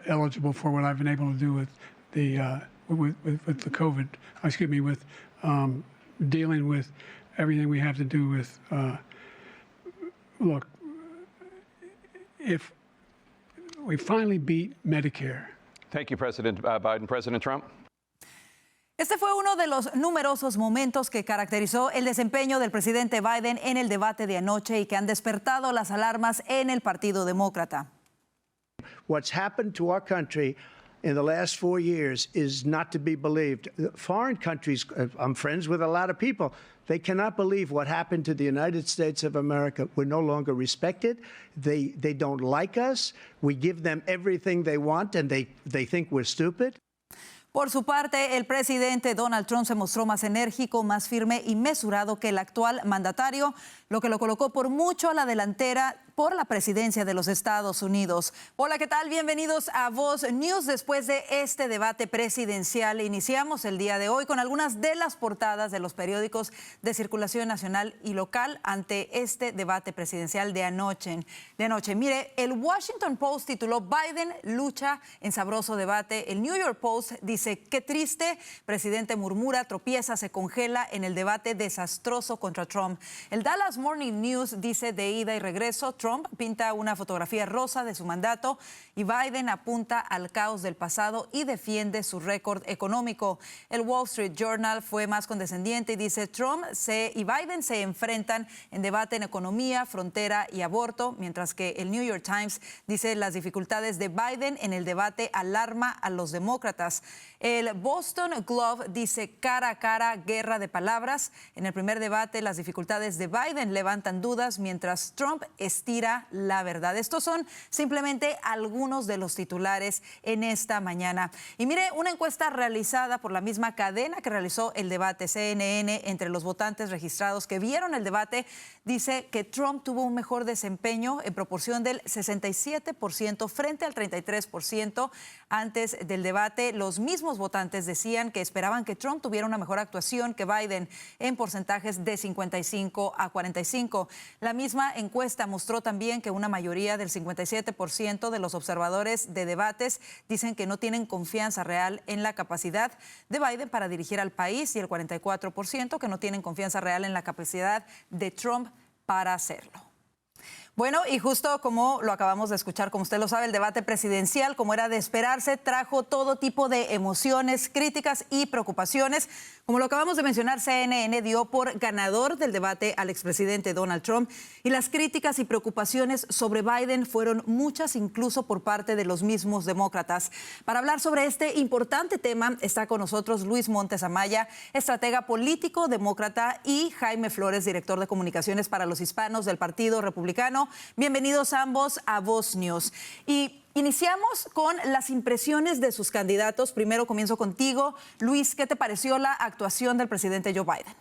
eligible for what I've been able to do with the COVID. Excuse me, with dealing with everything we have to do with. Look, if we finally beat Medicare. Thank you, President Biden. President Trump. Este fue uno de los numerosos momentos que caracterizó el desempeño del presidente Biden en el debate de anoche y que han despertado las alarmas en el Partido Demócrata. What's happened to our country in the last 4 years is not to be believed. Foreign countries, I'm friends with a lot of people, they cannot believe what happened to the United States of America. We're no longer respected. They don't like us. We give them everything they want and they think we're stupid. Por su parte, el presidente Donald Trump se mostró más enérgico, más firme y mesurado que el actual mandatario, lo que lo colocó por mucho a la delantera por la presidencia de los Estados Unidos. Hola, ¿qué tal? Bienvenidos a Voz News. Después de este debate presidencial, iniciamos el día de hoy con algunas de las portadas de los periódicos de circulación nacional y local ante este debate presidencial de anoche. Mire, el Washington Post tituló Biden lucha en sabroso debate. El New York Post dice, qué triste, presidente murmura, tropieza, se congela en el debate desastroso contra Trump. El Dallas Morning News dice de ida y regreso, Trump pinta una fotografía rosa de su mandato y Biden apunta al caos del pasado y defiende su récord económico. El Wall Street Journal fue más condescendiente y dice Trump y Biden se enfrentan en debate en economía, frontera y aborto, mientras que el New York Times dice las dificultades de Biden en el debate alarma a los demócratas. El Boston Globe dice cara a cara, guerra de palabras. En el primer debate las dificultades de Biden levantan dudas mientras Trump estira la verdad. Estos son simplemente algunos de los titulares en esta mañana. Y mire, una encuesta realizada por la misma cadena que realizó el debate, CNN, entre los votantes registrados que vieron el debate, dice que Trump tuvo un mejor desempeño en proporción del 67% frente al 33% antes del debate. Los mismos votantes decían que esperaban que Trump tuviera una mejor actuación que Biden en porcentajes de 55 a 45. La misma encuesta mostró también que una mayoría del 57% de los observadores de debates dicen que no tienen confianza real en la capacidad de Biden para dirigir al país y el 44% que no tienen confianza real en la capacidad de Trump para hacerlo. Bueno, y justo como lo acabamos de escuchar, como usted lo sabe, el debate presidencial, como era de esperarse, trajo todo tipo de emociones, críticas y preocupaciones. Como lo acabamos de mencionar, CNN dio por ganador del debate al expresidente Donald Trump y las críticas y preocupaciones sobre Biden fueron muchas, incluso por parte de los mismos demócratas. Para hablar sobre este importante tema está con nosotros Luis Montes Amaya, estratega político demócrata, y Jaime Flores, director de comunicaciones para los hispanos del Partido Republicano. Bienvenidos ambos a Voz News. Y iniciamos con las impresiones de sus candidatos. Primero comienzo contigo. Luis, ¿qué te pareció la actuación del presidente Joe Biden?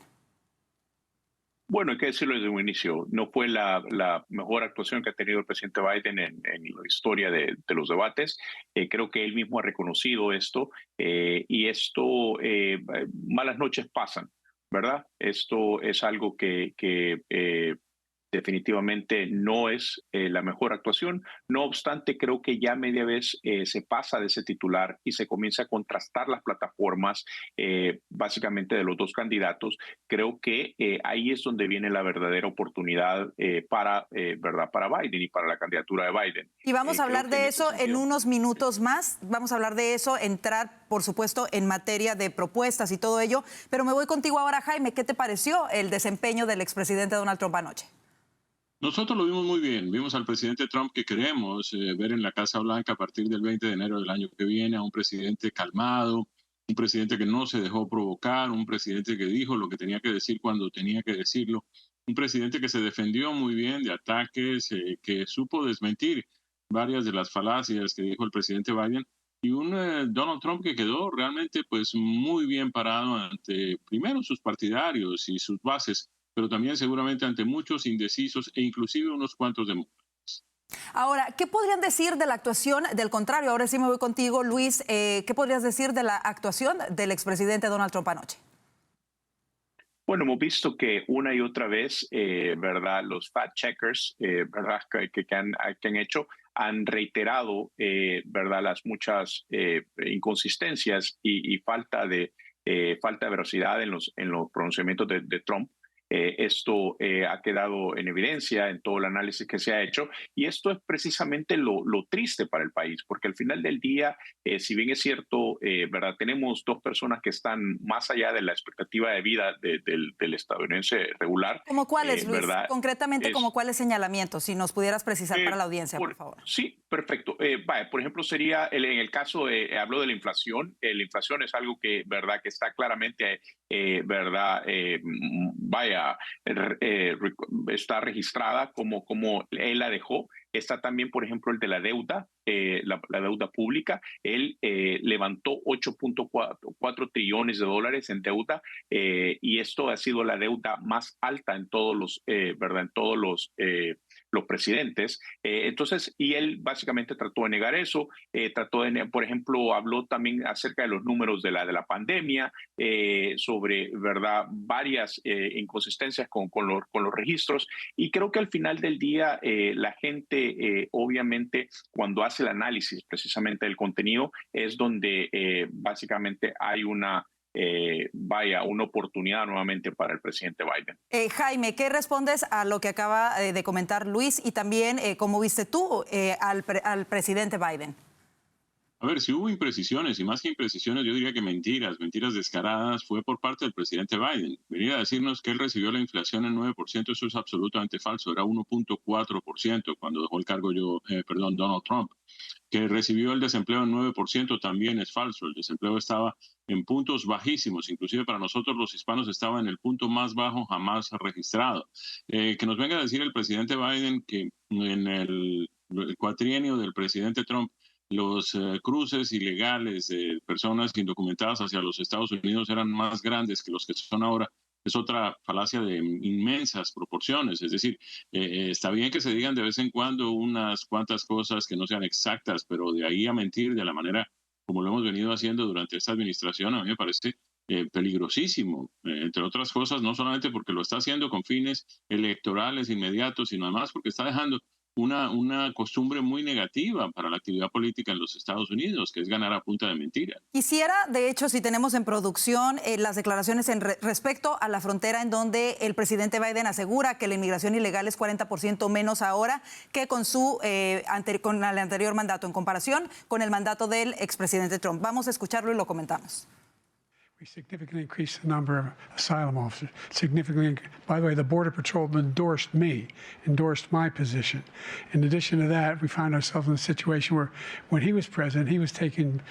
Bueno, hay que decirlo desde un inicio. No fue la mejor actuación que ha tenido el presidente Biden en la historia de los debates. Creo que él mismo ha reconocido esto y malas noches pasan, ¿verdad? Esto es algo que definitivamente no es la mejor actuación. No obstante, creo que ya media vez se pasa de ese titular y se comienza a contrastar las plataformas básicamente de los dos candidatos. Creo que ahí es donde viene la verdadera oportunidad para Biden y para la candidatura de Biden. Y vamos a hablar de eso en unos minutos más. Vamos a hablar de eso, entrar, por supuesto, en materia de propuestas y todo ello. Pero me voy contigo ahora, Jaime. ¿Qué te pareció el desempeño del expresidente Donald Trump anoche? Nosotros lo vimos muy bien. Vimos al presidente Trump que queremos ver en la Casa Blanca a partir del 20 de enero del año que viene, a un presidente calmado, un presidente que no se dejó provocar, un presidente que dijo lo que tenía que decir cuando tenía que decirlo, un presidente que se defendió muy bien de ataques, que supo desmentir varias de las falacias que dijo el presidente Biden, y un Donald Trump que quedó realmente pues muy bien parado ante primero sus partidarios y sus bases, pero también seguramente ante muchos indecisos e inclusive unos cuantos demócratas. Ahora, ¿qué podrían decir de la actuación del contrario? Ahora sí me voy contigo, Luis. ¿Qué podrías decir de la actuación del expresidente Donald Trump anoche? Bueno, hemos visto que una y otra vez, ¿verdad? Los fact checkers, ¿verdad? Que han hecho, han reiterado, ¿verdad?, las muchas inconsistencias y falta de veracidad en los pronunciamientos de Trump. Esto ha quedado en evidencia en todo el análisis que se ha hecho y esto es precisamente lo triste para el país, porque al final del día, si bien es cierto, ¿verdad? Tenemos dos personas que están más allá de la expectativa de vida del estadounidense regular. ¿Cómo cuáles, Luis? ¿Verdad? Concretamente, ¿como cuáles señalamientos? Si nos pudieras precisar para la audiencia, por favor. Sí, perfecto. Por ejemplo, sería en el caso, habló de la inflación. La inflación es algo que, ¿verdad?, que está claramente, ¿verdad?, está registrada como él la dejó. Está también, por ejemplo, el de la deuda, la deuda pública. Él levantó 8.4 trillones de dólares en deuda y esto ha sido la deuda más alta en todos los, ¿verdad?, en todos los presidentes. Entonces, y él básicamente trató de negar eso, por ejemplo, habló también acerca de los números de la pandemia, sobre, ¿verdad?, varias inconsistencias con los registros, y creo que al final del día la gente, obviamente, cuando hace el análisis precisamente del contenido, es donde básicamente hay una oportunidad nuevamente para el presidente Biden. Jaime, ¿qué respondes a lo que acaba de comentar Luis y también cómo viste tú al presidente Biden? A ver, si hubo imprecisiones, y más que imprecisiones, yo diría que mentiras descaradas, fue por parte del presidente Biden. Venir a decirnos que él recibió la inflación en 9%, eso es absolutamente falso. Era 1.4% cuando dejó el cargo Donald Trump. Que recibió el desempleo en 9% también es falso. El desempleo estaba en puntos bajísimos, inclusive para nosotros los hispanos estaba en el punto más bajo jamás registrado. Que nos venga a decir el presidente Biden que en el cuatrienio del presidente Trump los cruces ilegales de personas indocumentadas hacia los Estados Unidos eran más grandes que los que son ahora, es otra falacia de inmensas proporciones. Es decir, está bien que se digan de vez en cuando unas cuantas cosas que no sean exactas, pero de ahí a mentir de la manera como lo hemos venido haciendo durante esta administración, a mí me parece peligrosísimo, entre otras cosas, no solamente porque lo está haciendo con fines electorales inmediatos, sino además porque está dejando una costumbre muy negativa para la actividad política en los Estados Unidos, que es ganar a punta de mentiras. Quisiera, de hecho, si tenemos en producción las declaraciones respecto a la frontera, en donde el presidente Biden asegura que la inmigración ilegal es 40% menos ahora que con con el anterior mandato, en comparación con el mandato del expresidente Trump. Vamos a escucharlo y lo comentamos. We significantly increased the number of asylum officers. By the way, the Border Patrol endorsed my position. In addition to that, we found ourselves in a situation where, when he was president, he was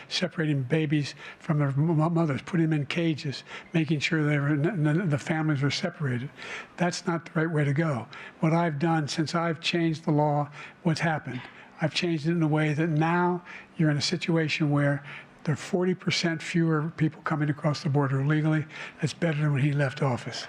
separating babies from their mothers, putting them in cages, making sure the families were separated. That's not the right way to go. What I've done since I've changed the law, what's happened? I've changed it in a way that now you're in a situation where there are 40% fewer people coming across the border illegally. That's better than when he left office.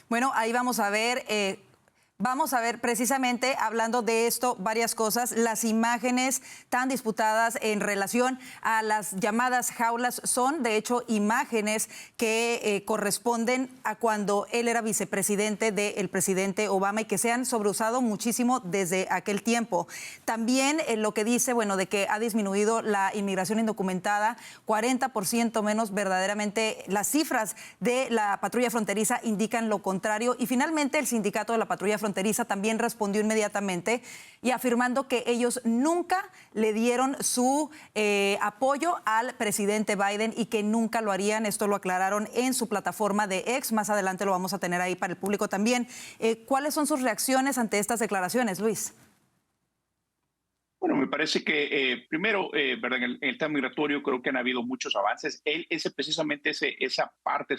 Bueno, ahí vamos a ver precisamente, hablando de esto, varias cosas. Las imágenes tan disputadas en relación a las llamadas jaulas son, de hecho, imágenes que corresponden a cuando él era vicepresidente del presidente Obama y que se han sobreusado muchísimo desde aquel tiempo. También lo que dice, bueno, de que ha disminuido la inmigración indocumentada, 40% menos. Verdaderamente las cifras de la patrulla fronteriza indican lo contrario. Y finalmente el sindicato de la patrulla fronteriza también respondió inmediatamente y afirmando que ellos nunca le dieron su apoyo al presidente Biden y que nunca lo harían. Esto lo aclararon en su plataforma de X. Más adelante lo vamos a tener ahí para el público también. ¿Cuáles son sus reacciones ante estas declaraciones, Luis? Bueno, me parece que primero, ¿verdad? En el tema migratorio creo que han habido muchos avances. Esa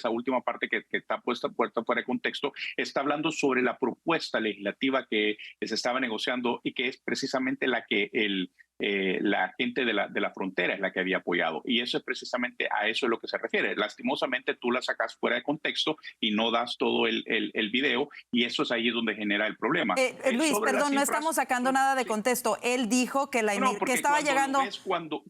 última parte que está puesta fuera de contexto, está hablando sobre la propuesta legislativa que se estaba negociando y que es precisamente la que el la gente de la frontera es la que había apoyado. Y eso es precisamente a eso es lo que se refiere. Lastimosamente tú la sacas fuera de contexto y no das todo el video, y eso es ahí donde genera el problema. Luis, perdón, no estamos sacando nada de contexto. Él dijo que, que estaba llegando...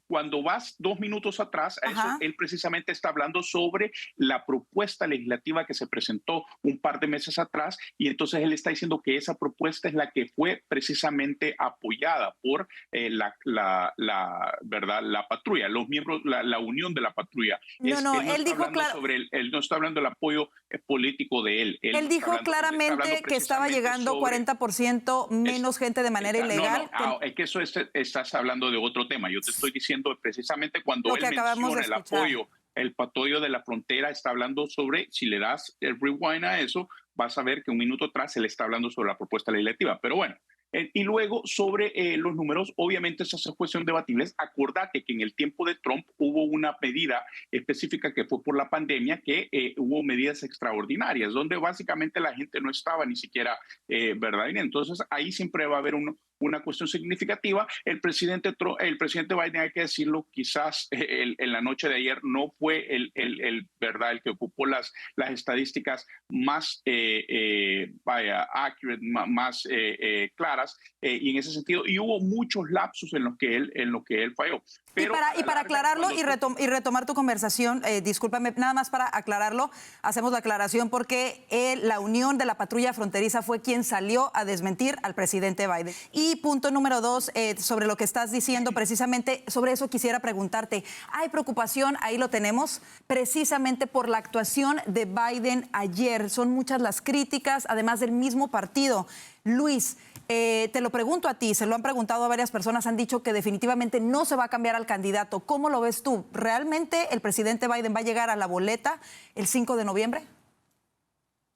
Cuando vas 2 minutos atrás, a eso, él precisamente está hablando sobre la propuesta legislativa que se presentó un par de meses atrás, y entonces él está diciendo que esa propuesta es la que fue precisamente apoyada por la patrulla, los miembros, la unión de la patrulla. Él dijo él no está hablando del apoyo político de él. Él dijo claramente que estaba llegando 40% menos gente de manera ilegal. Es que eso estás hablando de otro tema. Yo te estoy diciendo precisamente cuando él menciona el apoyo de la frontera, está hablando sobre, si le das el rewind a eso, vas a ver que un minuto atrás él está hablando sobre la propuesta legislativa. Pero bueno, y luego sobre los números, obviamente esa es cuestión debatible. Acordate que en el tiempo de Trump hubo una medida específica que fue por la pandemia, que hubo medidas extraordinarias, donde básicamente la gente no estaba ni siquiera, ¿verdad? Y entonces ahí siempre va a haber una cuestión significativa. El presidente Biden, hay que decirlo, quizás en la noche de ayer no fue ¿verdad? El que ocupó las estadísticas más accurate, más claras, y en ese sentido, y hubo muchos lapsus en lo que él falló. Pero y para aclararlo y retomar tu conversación, discúlpame, nada más para aclararlo, hacemos la aclaración porque la unión de la patrulla fronteriza fue quien salió a desmentir al presidente Biden. Y punto número 2, sobre lo que estás diciendo, precisamente sobre eso quisiera preguntarte. ¿Hay preocupación? Ahí lo tenemos, precisamente por la actuación de Biden ayer. Son muchas las críticas, además del mismo partido. Luis, te lo pregunto a ti, se lo han preguntado a varias personas, han dicho que definitivamente no se va a cambiar al candidato. ¿Cómo lo ves tú? ¿Realmente el presidente Biden va a llegar a la boleta el 5 de noviembre?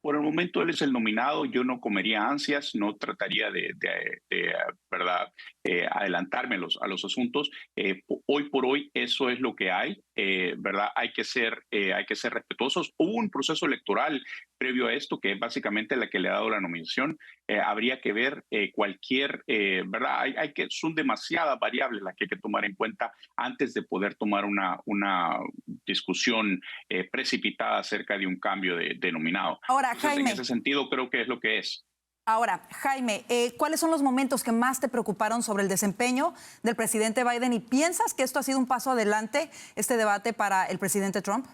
Por el momento él es el nominado, yo no comería ansias, no trataría de ¿verdad? Adelantarme a los asuntos. Hoy por hoy eso es lo que hay, ¿verdad? Hay que ser respetuosos. Hubo un proceso electoral previo a esto que es básicamente la que le ha dado la nominación. Habría que ver ¿verdad? Son demasiadas variables las que hay que tomar en cuenta antes de poder tomar una discusión precipitada acerca de un cambio de nominado. Ahora, Jaime, en ese sentido creo que es lo que es. Ahora, Jaime, ¿cuáles son los momentos que más te preocuparon sobre el desempeño del presidente Biden? ¿Y piensas que esto ha sido un paso adelante, este debate, para el presidente Trump?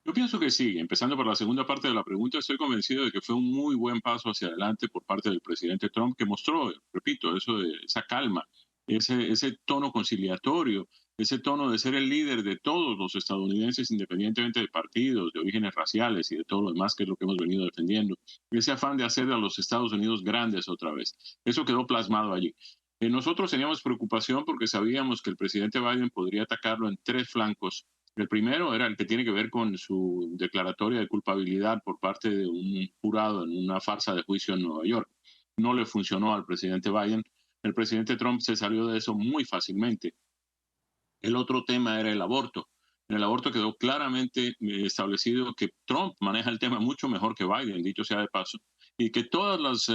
Yo pienso que sí. Empezando por la segunda parte de la pregunta, estoy convencido de que fue un muy buen paso hacia adelante por parte del presidente Trump, que mostró, repito, esa calma, ese tono conciliatorio, ese tono de ser el líder de todos los estadounidenses, independientemente de partidos, de orígenes raciales y de todo lo demás, que es lo que hemos venido defendiendo. Ese afán de hacer a los Estados Unidos grandes otra vez. Eso quedó plasmado allí. Nosotros teníamos preocupación porque sabíamos que el presidente Biden podría atacarlo en 3 flancos. El primero era el que tiene que ver con su declaratoria de culpabilidad por parte de un jurado en una farsa de juicio en Nueva York. No le funcionó al presidente Biden. El presidente Trump se salió de eso muy fácilmente. El otro tema era el aborto. En el aborto quedó claramente establecido que Trump maneja el tema mucho mejor que Biden, dicho sea de paso, y que todas las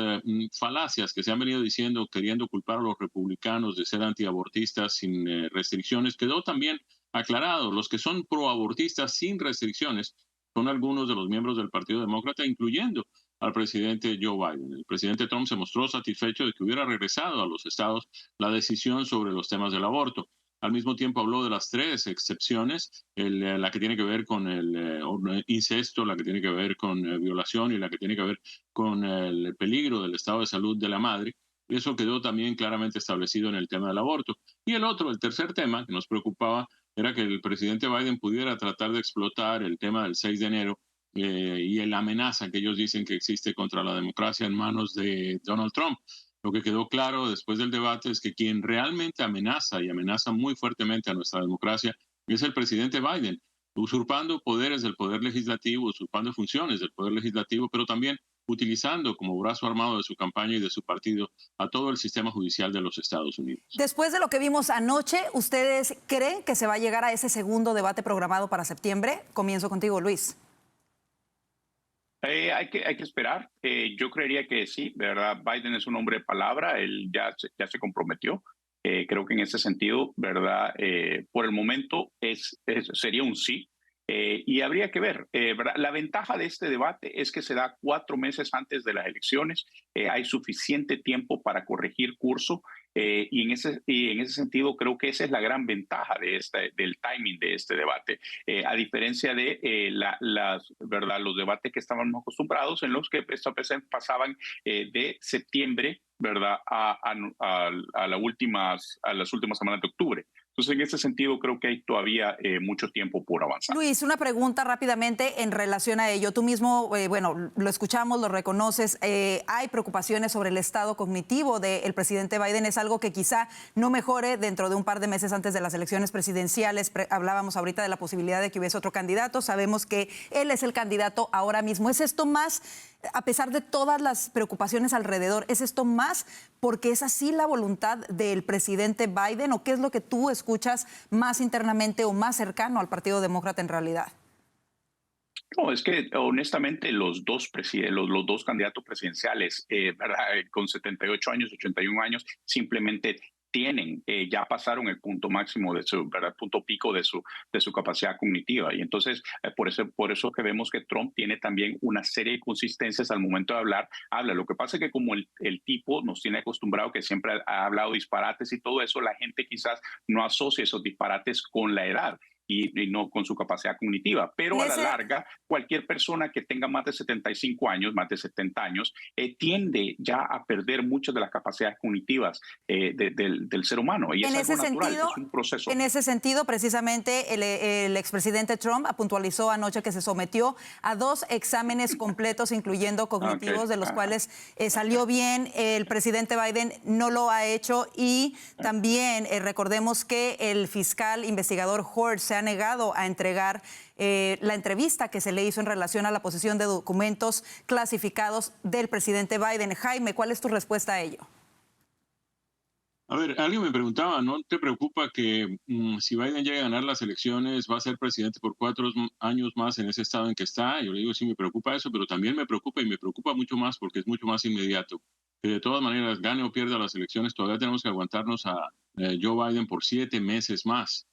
falacias que se han venido diciendo, queriendo culpar a los republicanos de ser antiabortistas sin restricciones, quedó también aclarado. Los que son proabortistas sin restricciones son algunos de los miembros del Partido Demócrata, incluyendo al presidente Joe Biden. El presidente Trump se mostró satisfecho de que hubiera regresado a los estados la decisión sobre los temas del aborto. Al mismo tiempo habló de las 3 excepciones, la que tiene que ver con el incesto, la que tiene que ver con violación y la que tiene que ver con el peligro del estado de salud de la madre. Eso quedó también claramente establecido en el tema del aborto. Y el tercer tema que nos preocupaba era que el presidente Biden pudiera tratar de explotar el tema del 6 de enero y la amenaza que ellos dicen que existe contra la democracia en manos de Donald Trump. Lo que quedó claro después del debate es que quien realmente amenaza y amenaza muy fuertemente a nuestra democracia es el presidente Biden, usurpando poderes del poder legislativo, usurpando funciones del poder legislativo, pero también utilizando como brazo armado de su campaña y de su partido a todo el sistema judicial de los Estados Unidos. Después de lo que vimos anoche, ¿ustedes creen que se va a llegar a ese segundo debate programado para septiembre? Comienzo contigo, Luis. Hay que esperar. Yo creería que sí, de verdad. Biden es un hombre de palabra, él ya se comprometió. Creo que en ese sentido, ¿verdad? Por el momento sería un sí. Y habría que ver, ¿verdad? La ventaja de este debate es que se da 4 meses antes de las elecciones. Hay suficiente tiempo para corregir curso. Y en ese sentido creo que esa es la gran ventaja del timing de este debate, a diferencia de ¿verdad? Los debates que estábamos acostumbrados, en los que estas veces pasaban de septiembre, ¿verdad? A las últimas semanas de octubre. Entonces, en ese sentido, creo que hay todavía mucho tiempo por avanzar. Luis, una pregunta rápidamente en relación a ello. Tú mismo, bueno, lo escuchamos, lo reconoces. Hay preocupaciones sobre el estado cognitivo del presidente Biden. Es algo que quizá no mejore dentro de un par de meses antes de las elecciones presidenciales. Hablábamos ahorita de la posibilidad de que hubiese otro candidato. Sabemos que él es el candidato ahora mismo. ¿Es esto más, a pesar de todas las preocupaciones alrededor, es esto más porque es así la voluntad del presidente Biden, o qué es lo que tú escuchas más internamente o más cercano al Partido Demócrata en realidad? No, es que honestamente los dos candidatos presidenciales, ¿verdad? Con 78 años, 81 años, simplemente ya pasaron el punto máximo de su, ¿verdad? Punto pico de su capacidad cognitiva. Y entonces, por eso que vemos que Trump tiene también una serie de inconsistencias al momento de hablar. Lo que pasa es que como el tipo nos tiene acostumbrado que siempre ha hablado disparates y todo eso, la gente quizás no asocia esos disparates con la edad. Y no con su capacidad cognitiva. Pero a la larga, cualquier persona que tenga más de 75 años, más de 70 años, tiende ya a perder muchas de las capacidades cognitivas del ser humano. Y es algo natural, es un proceso. En ese sentido, precisamente, el expresidente Trump puntualizó anoche que se sometió a 2 exámenes completos, incluyendo cognitivos, de los cuales salió bien. El presidente Biden no lo ha hecho. Y también recordemos que el fiscal investigador Hort se ha negado a entregar la entrevista que se le hizo en relación a la posesión de documentos clasificados del presidente Biden. Jaime, ¿cuál es tu respuesta a ello? A ver, alguien me preguntaba, ¿no te preocupa que si Biden llega a ganar las elecciones va a ser presidente por 4 años más en ese estado en que está? Yo le digo, sí, me preocupa eso, pero también me preocupa, y me preocupa mucho más porque es mucho más inmediato. Que de todas maneras, gane o pierda las elecciones, todavía tenemos que aguantarnos a Joe Biden por 7 meses más.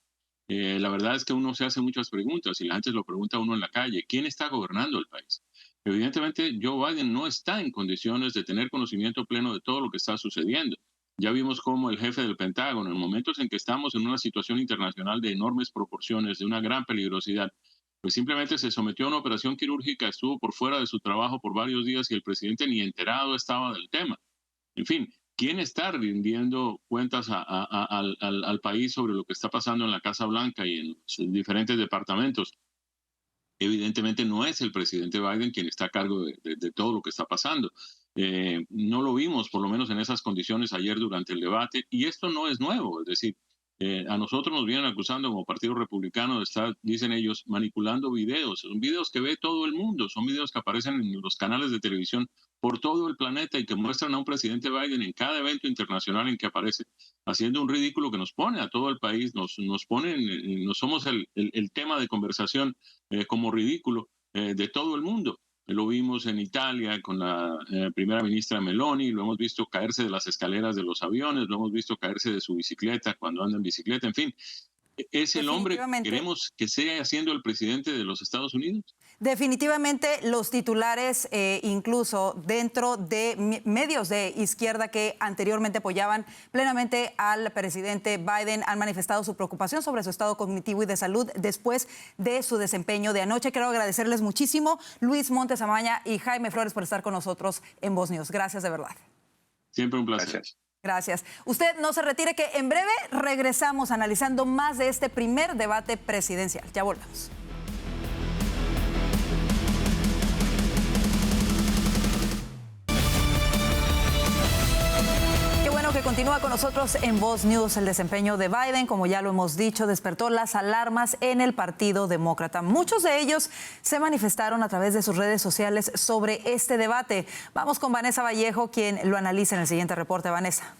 La verdad es que uno se hace muchas preguntas y la gente lo pregunta a uno en la calle. ¿Quién está gobernando el país? Evidentemente, Joe Biden no está en condiciones de tener conocimiento pleno de todo lo que está sucediendo. Ya vimos cómo el jefe del Pentágono, en momentos en que estamos en una situación internacional de enormes proporciones, de una gran peligrosidad, pues simplemente se sometió a una operación quirúrgica, estuvo por fuera de su trabajo por varios días y el presidente ni enterado estaba del tema. En fin, ¿quién está rindiendo cuentas al país sobre lo que está pasando en la Casa Blanca y en los diferentes departamentos? Evidentemente no es el presidente Biden quien está a cargo de todo lo que está pasando. No lo vimos, por lo menos en esas condiciones, ayer durante el debate, y esto no es nuevo, es decir, a nosotros nos vienen acusando como Partido Republicano de estar, dicen ellos, manipulando videos. Son videos que ve todo el mundo, son videos que aparecen en los canales de televisión por todo el planeta y que muestran a un presidente Biden en cada evento internacional en que aparece, haciendo un ridículo que nos pone a todo el país, nos somos el tema de conversación como ridículo de todo el mundo. Lo vimos en Italia con la primera ministra Meloni, lo hemos visto caerse de las escaleras de los aviones, lo hemos visto caerse de su bicicleta cuando anda en bicicleta, en fin. ¿Es el hombre que queremos que sea siendo el presidente de los Estados Unidos? Definitivamente los titulares, incluso dentro de medios de izquierda que anteriormente apoyaban plenamente al presidente Biden, han manifestado su preocupación sobre su estado cognitivo y de salud después de su desempeño de anoche. Quiero agradecerles muchísimo, Luis Montes Amaña y Jaime Flores, por estar con nosotros en Voz News. Gracias de verdad. Siempre un placer. Gracias. Usted no se retire, que en breve regresamos analizando más de este primer debate presidencial. Ya volvemos. Que continúa con nosotros en Voz News. El desempeño de Biden, como ya lo hemos dicho, despertó las alarmas en el Partido Demócrata. Muchos de ellos se manifestaron a través de sus redes sociales sobre este debate. Vamos con Vanessa Vallejo, quien lo analiza en el siguiente reporte. Vanessa.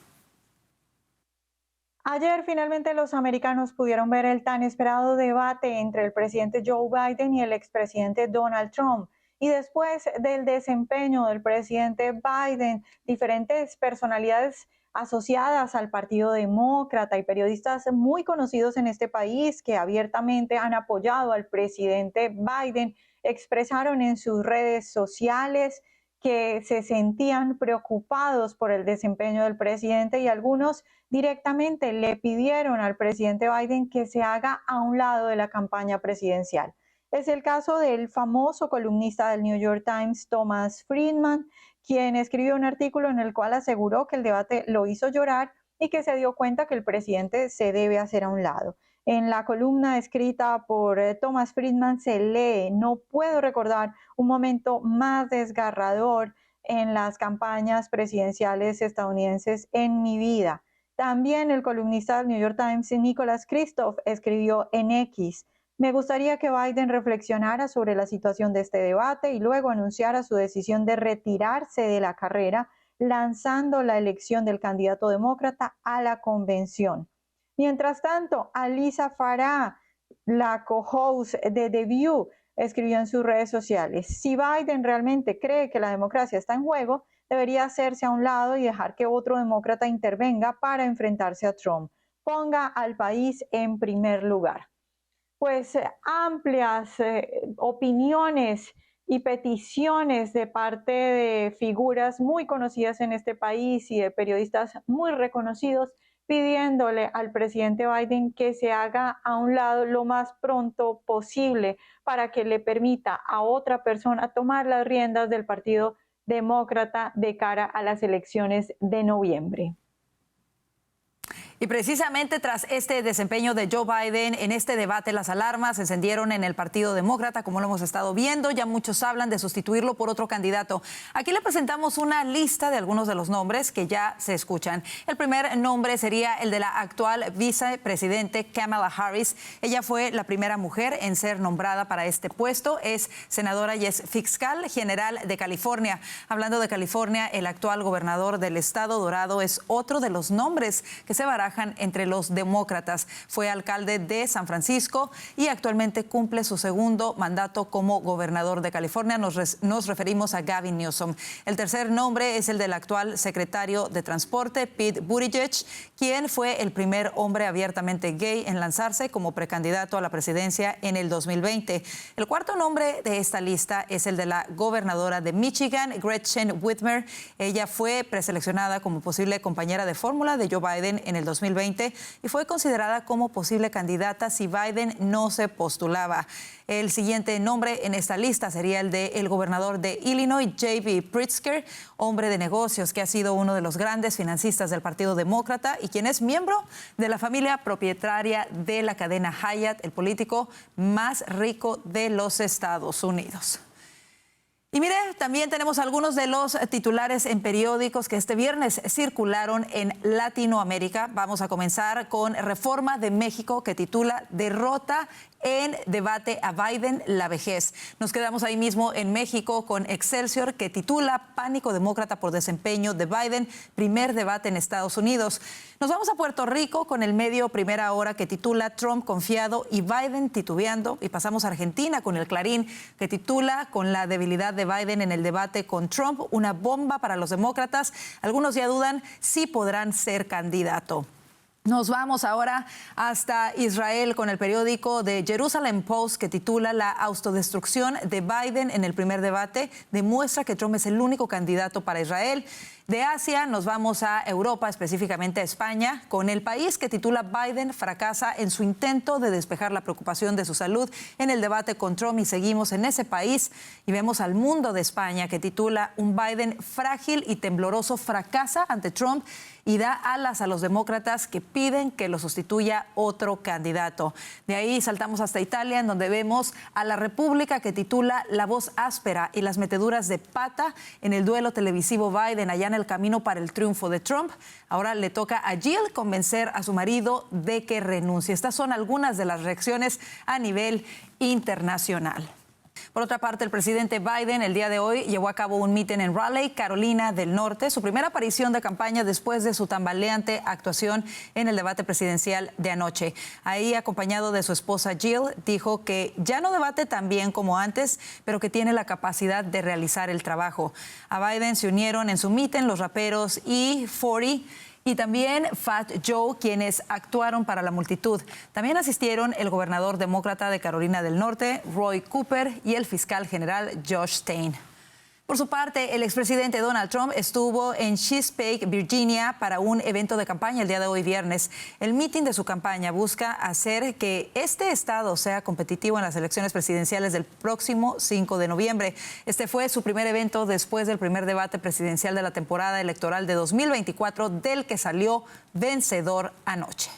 Ayer finalmente los americanos pudieron ver el tan esperado debate entre el presidente Joe Biden y el expresidente Donald Trump. Y después del desempeño del presidente Biden, diferentes personalidades asociadas al Partido Demócrata y periodistas muy conocidos en este país que abiertamente han apoyado al presidente Biden, expresaron en sus redes sociales que se sentían preocupados por el desempeño del presidente y algunos directamente le pidieron al presidente Biden que se haga a un lado de la campaña presidencial. Es el caso del famoso columnista del New York Times, Thomas Friedman, quien escribió un artículo en el cual aseguró que el debate lo hizo llorar y que se dio cuenta que el presidente se debe hacer a un lado. En la columna escrita por Thomas Friedman se lee: no puedo recordar un momento más desgarrador en las campañas presidenciales estadounidenses en mi vida. También el columnista del New York Times, Nicholas Kristof, escribió en X: me gustaría que Biden reflexionara sobre la situación de este debate y luego anunciara su decisión de retirarse de la carrera, lanzando la elección del candidato demócrata a la convención. Mientras tanto, Alisa Farah, la co-host de The View, escribió en sus redes sociales: si Biden realmente cree que la democracia está en juego, debería hacerse a un lado y dejar que otro demócrata intervenga para enfrentarse a Trump. Ponga al país en primer lugar. Pues amplias opiniones y peticiones de parte de figuras muy conocidas en este país y de periodistas muy reconocidos, pidiéndole al presidente Biden que se haga a un lado lo más pronto posible para que le permita a otra persona tomar las riendas del Partido Demócrata de cara a las elecciones de noviembre. Y precisamente tras este desempeño de Joe Biden en este debate, las alarmas se encendieron en el Partido Demócrata, como lo hemos estado viendo. Ya muchos hablan de sustituirlo por otro candidato. Aquí le presentamos una lista de algunos de los nombres que ya se escuchan. El primer nombre sería el de la actual vicepresidente Kamala Harris. Ella fue la primera mujer en ser nombrada para este puesto. Es senadora y es fiscal general de California. Hablando de California, el actual gobernador del estado Dorado es otro de los nombres que se barajan entre los demócratas. Fue alcalde de San Francisco y actualmente cumple su segundo mandato como gobernador de California. Nos referimos a Gavin Newsom. El tercer nombre es el del actual secretario de Transporte, Pete Buttigieg, quien fue el primer hombre abiertamente gay en lanzarse como precandidato a la presidencia en el 2020. El cuarto nombre de esta lista es el de la gobernadora de Michigan, Gretchen Whitmer. Ella fue preseleccionada como posible compañera de fórmula de Joe Biden en el 2020 y fue considerada como posible candidata si Biden no se postulaba. El siguiente nombre en esta lista sería el del gobernador de Illinois, J.B. Pritzker, hombre de negocios que ha sido uno de los grandes financistas del Partido Demócrata y quien es miembro de la familia propietaria de la cadena Hyatt, el político más rico de los Estados Unidos. Y mire, también tenemos algunos de los titulares en periódicos que este viernes circularon en Latinoamérica. Vamos a comenzar con Reforma de México, que titula Derrota en debate a Biden, la vejez. Nos quedamos ahí mismo en México con Excelsior, que titula Pánico demócrata por desempeño de Biden, primer debate en Estados Unidos. Nos vamos a Puerto Rico con el medio Primera Hora, que titula Trump confiado y Biden titubeando. Y pasamos a Argentina con el Clarín, que titula Con la debilidad de Biden en el debate con Trump, una bomba para los demócratas. Algunos ya dudan si podrán ser candidato. Nos vamos ahora hasta Israel con el periódico de Jerusalem Post, que titula La autodestrucción de Biden en el primer debate demuestra que Trump es el único candidato para Israel. De Asia nos vamos a Europa, específicamente a España, con El País, que titula Biden fracasa en su intento de despejar la preocupación de su salud en el debate con Trump, y seguimos en ese país y vemos al Mundo de España, que titula Un Biden frágil y tembloroso fracasa ante Trump y da alas a los demócratas que piden que lo sustituya otro candidato. De ahí saltamos hasta Italia, en donde vemos a La República, que titula La voz áspera y las meteduras de pata en el duelo televisivo Biden allá en el camino para el triunfo de Trump. Ahora le toca a Jill convencer a su marido de que renuncie. Estas son algunas de las reacciones a nivel internacional. Por otra parte, el presidente Biden el día de hoy llevó a cabo un mitin en Raleigh, Carolina del Norte, su primera aparición de campaña después de su tambaleante actuación en el debate presidencial de anoche. Ahí, acompañado de su esposa Jill, dijo que ya no debate tan bien como antes, pero que tiene la capacidad de realizar el trabajo. A Biden se unieron en su mitin los raperos E40 y también Fat Joe, quienes actuaron para la multitud. También asistieron el gobernador demócrata de Carolina del Norte, Roy Cooper, y el fiscal general Josh Stein. Por su parte, el expresidente Donald Trump estuvo en Chesapeake, Virginia, para un evento de campaña el día de hoy viernes. El mitin de su campaña busca hacer que este estado sea competitivo en las elecciones presidenciales del próximo 5 de noviembre. Este fue su primer evento después del primer debate presidencial de la temporada electoral de 2024, del que salió vencedor anoche.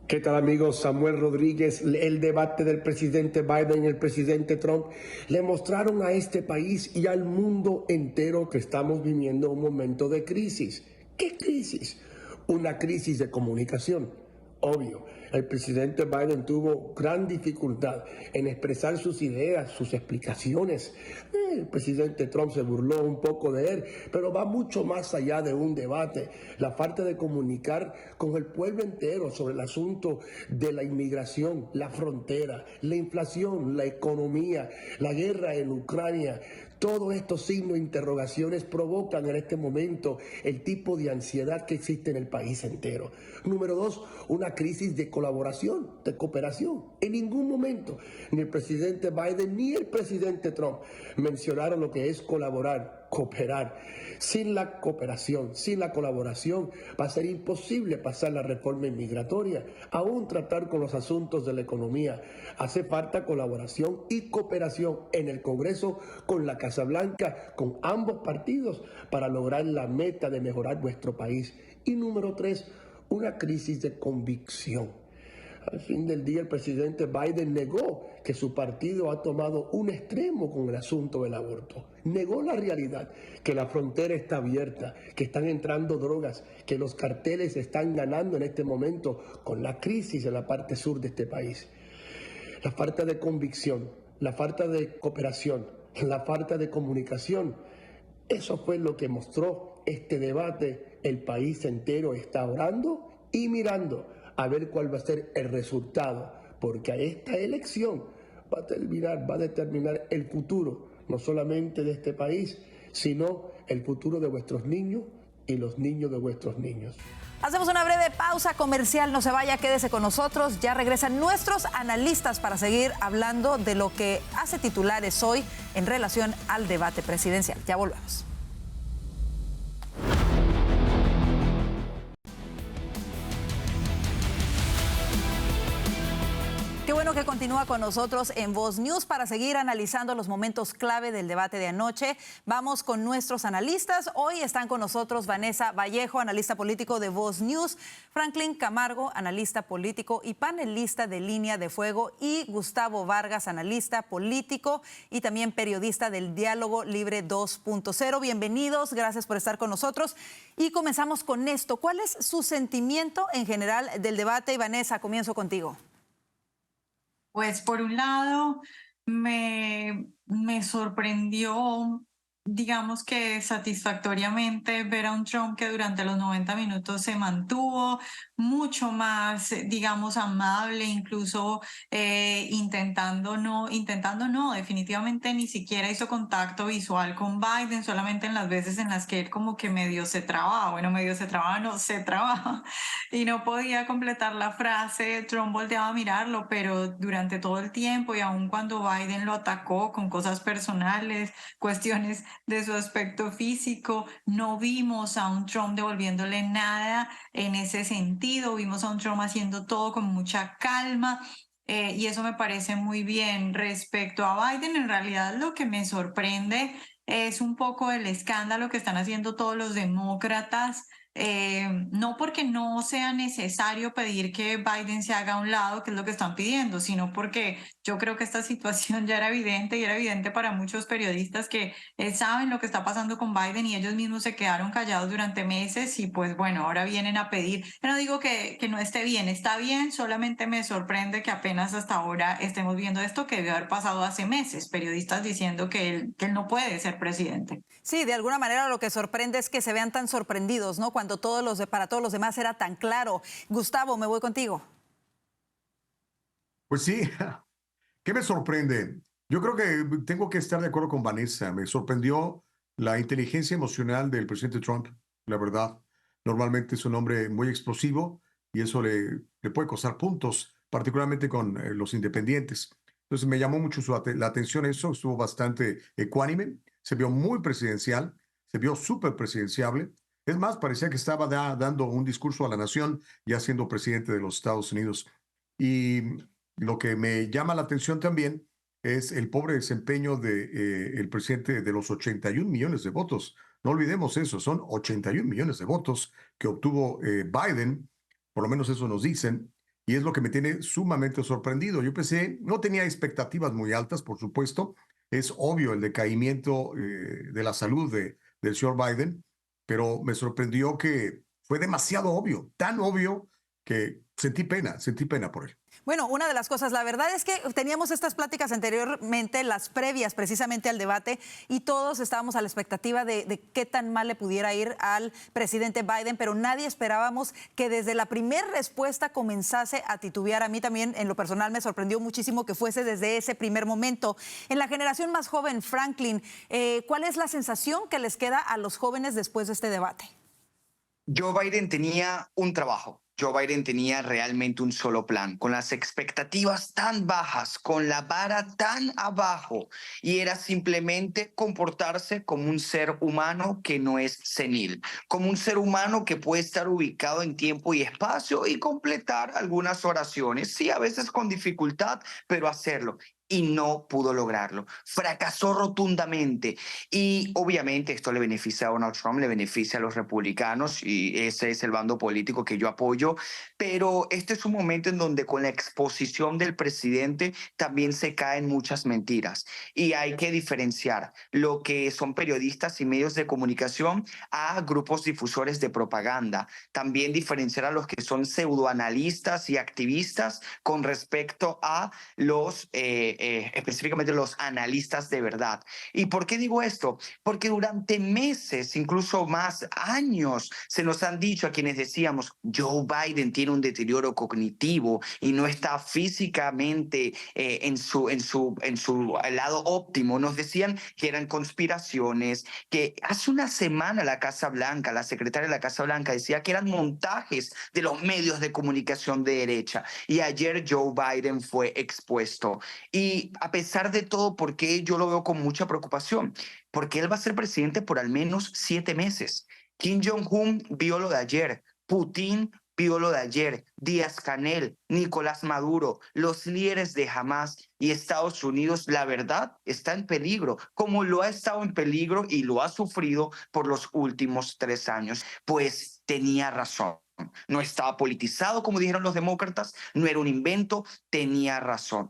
¿Qué tal, amigos? Samuel Rodríguez. El debate del presidente Biden y el presidente Trump le mostraron a este país y al mundo entero que estamos viviendo un momento de crisis. ¿Qué crisis? Una crisis de comunicación. Obvio, el presidente Biden tuvo gran dificultad en expresar sus ideas, sus explicaciones. El presidente Trump se burló un poco de él, pero va mucho más allá de un debate. La falta de comunicar con el pueblo entero sobre el asunto de la inmigración, la frontera, la inflación, la economía, la guerra en Ucrania. Todos estos signos de interrogaciones provocan en este momento el tipo de ansiedad que existe en el país entero. Número 2, una crisis de colaboración, de cooperación. En ningún momento ni el presidente Biden ni el presidente Trump mencionaron lo que es colaborar, cooperar. Sin la cooperación, sin la colaboración, va a ser imposible pasar la reforma inmigratoria, aún tratar con los asuntos de la economía. Hace falta colaboración y cooperación en el Congreso, con la Casa Blanca, con ambos partidos, para lograr la meta de mejorar nuestro país. Y número 3, una crisis de convicción. Al fin del día, el presidente Biden negó que su partido ha tomado un extremo con el asunto del aborto. Negó la realidad, que la frontera está abierta, que están entrando drogas, que los carteles están ganando en este momento con la crisis en la parte sur de este país. La falta de convicción, la falta de cooperación, la falta de comunicación, eso fue lo que mostró este debate. El país entero está orando y mirando a ver cuál va a ser el resultado, porque a esta elección va a determinar el futuro, no solamente de este país, sino el futuro de vuestros niños y los niños de vuestros niños. Hacemos una breve pausa comercial, no se vaya, quédese con nosotros. Ya regresan nuestros analistas para seguir hablando de lo que hace titulares hoy en relación al debate presidencial. Ya volvemos. Qué bueno que continúa con nosotros en Voz News para seguir analizando los momentos clave del debate de anoche. Vamos con nuestros analistas. Hoy están con nosotros Vanessa Vallejo, analista político de Voz News, Franklin Camargo, analista político y panelista de Línea de Fuego, y Gustavo Vargas, analista político y también periodista del Diálogo Libre 2.0. Bienvenidos, gracias por estar con nosotros. Y comenzamos con esto. ¿Cuál es su sentimiento en general del debate? Y Vanessa, comienzo contigo. Pues por un lado me sorprendió, digamos que satisfactoriamente, ver a un Trump que durante los 90 minutos se mantuvo mucho más, digamos, amable, incluso intentando no, definitivamente ni siquiera hizo contacto visual con Biden, solamente en las veces en las que él como que medio se trababa, y no podía completar la frase. Trump volteaba a mirarlo, pero durante todo el tiempo, y aun cuando Biden lo atacó con cosas personales, cuestiones de su aspecto físico, no vimos a un Trump devolviéndole nada en ese sentido. Vimos a un Trump haciendo todo con mucha calma, y eso me parece muy bien. Respecto a Biden, en realidad lo que me sorprende es un poco el escándalo que están haciendo todos los demócratas. No porque no sea necesario pedir que Biden se haga a un lado, que es lo que están pidiendo, sino porque yo creo que esta situación ya era evidente, y era evidente para muchos periodistas que saben lo que está pasando con Biden, y ellos mismos se quedaron callados durante meses, y pues bueno, ahora vienen a pedir. Yo no digo que no esté bien, está bien, solamente me sorprende que apenas hasta ahora estemos viendo esto que debió haber pasado hace meses, periodistas diciendo que él no puede ser presidente. Sí, de alguna manera lo que sorprende es que se vean tan sorprendidos, ¿no? Cuando para todos los demás era tan claro. Gustavo, me voy contigo. Pues sí, ¿qué me sorprende? Yo creo que tengo que estar de acuerdo con Vanessa. Me sorprendió la inteligencia emocional del presidente Trump, la verdad. Normalmente es un hombre muy explosivo y eso le puede costar puntos, particularmente con los independientes. Entonces me llamó mucho la atención eso, estuvo bastante ecuánime, se vio muy presidencial, se vio súper presidenciable. Es más, parecía que estaba dando un discurso a la nación ya siendo presidente de los Estados Unidos. Y lo que me llama la atención también es el pobre desempeño de, el presidente de los 81 millones de votos. No olvidemos eso, son 81 millones de votos que obtuvo Biden, por lo menos eso nos dicen, y es lo que me tiene sumamente sorprendido. Yo pensé, no tenía expectativas muy altas, por supuesto, es obvio el decaimiento de la salud del señor Biden, pero me sorprendió que fue demasiado obvio, tan obvio que sentí pena por él. Bueno, una de las cosas, la verdad es que teníamos estas pláticas anteriormente, las previas precisamente al debate, y todos estábamos a la expectativa de qué tan mal le pudiera ir al presidente Biden, pero nadie esperábamos que desde la primera respuesta comenzase a titubear. A mí también, en lo personal, me sorprendió muchísimo que fuese desde ese primer momento. En la generación más joven, Franklin, ¿cuál es la sensación que les queda a los jóvenes después de este debate? Joe Biden tenía un trabajo. Joe Biden tenía realmente un solo plan, con las expectativas tan bajas, con la vara tan abajo, y era simplemente comportarse como un ser humano que no es senil, como un ser humano que puede estar ubicado en tiempo y espacio y completar algunas oraciones, sí, a veces con dificultad, pero hacerlo. Y no pudo lograrlo. Fracasó rotundamente. Y obviamente esto le beneficia a Donald Trump, le beneficia a los republicanos, y ese es el bando político que yo apoyo. Pero este es un momento en donde con la exposición del presidente también se caen muchas mentiras. Y hay que diferenciar lo que son periodistas y medios de comunicación a grupos difusores de propaganda. También diferenciar a los que son pseudoanalistas y activistas con respecto a los específicamente los analistas de verdad. ¿Y por qué digo esto? Porque durante meses, incluso más años, se nos han dicho a quienes decíamos, Joe Biden tiene un deterioro cognitivo y no está físicamente en su lado óptimo. Nos decían que eran conspiraciones, que hace una semana la Casa Blanca, la secretaria de la Casa Blanca decía que eran montajes de los medios de comunicación de derecha. Y ayer Joe Biden fue expuesto. Y a pesar de todo, ¿por qué yo lo veo con mucha preocupación? Porque él va a ser presidente por al menos 7 meses. Kim Jong-un vio lo de ayer, Putin vio lo de ayer, Díaz-Canel, Nicolás Maduro, los líderes de Hamas y Estados Unidos, la verdad, está en peligro, como lo ha estado en peligro y lo ha sufrido por los últimos 3 años. Pues tenía razón. No estaba politizado, como dijeron los demócratas, no era un invento, tenía razón.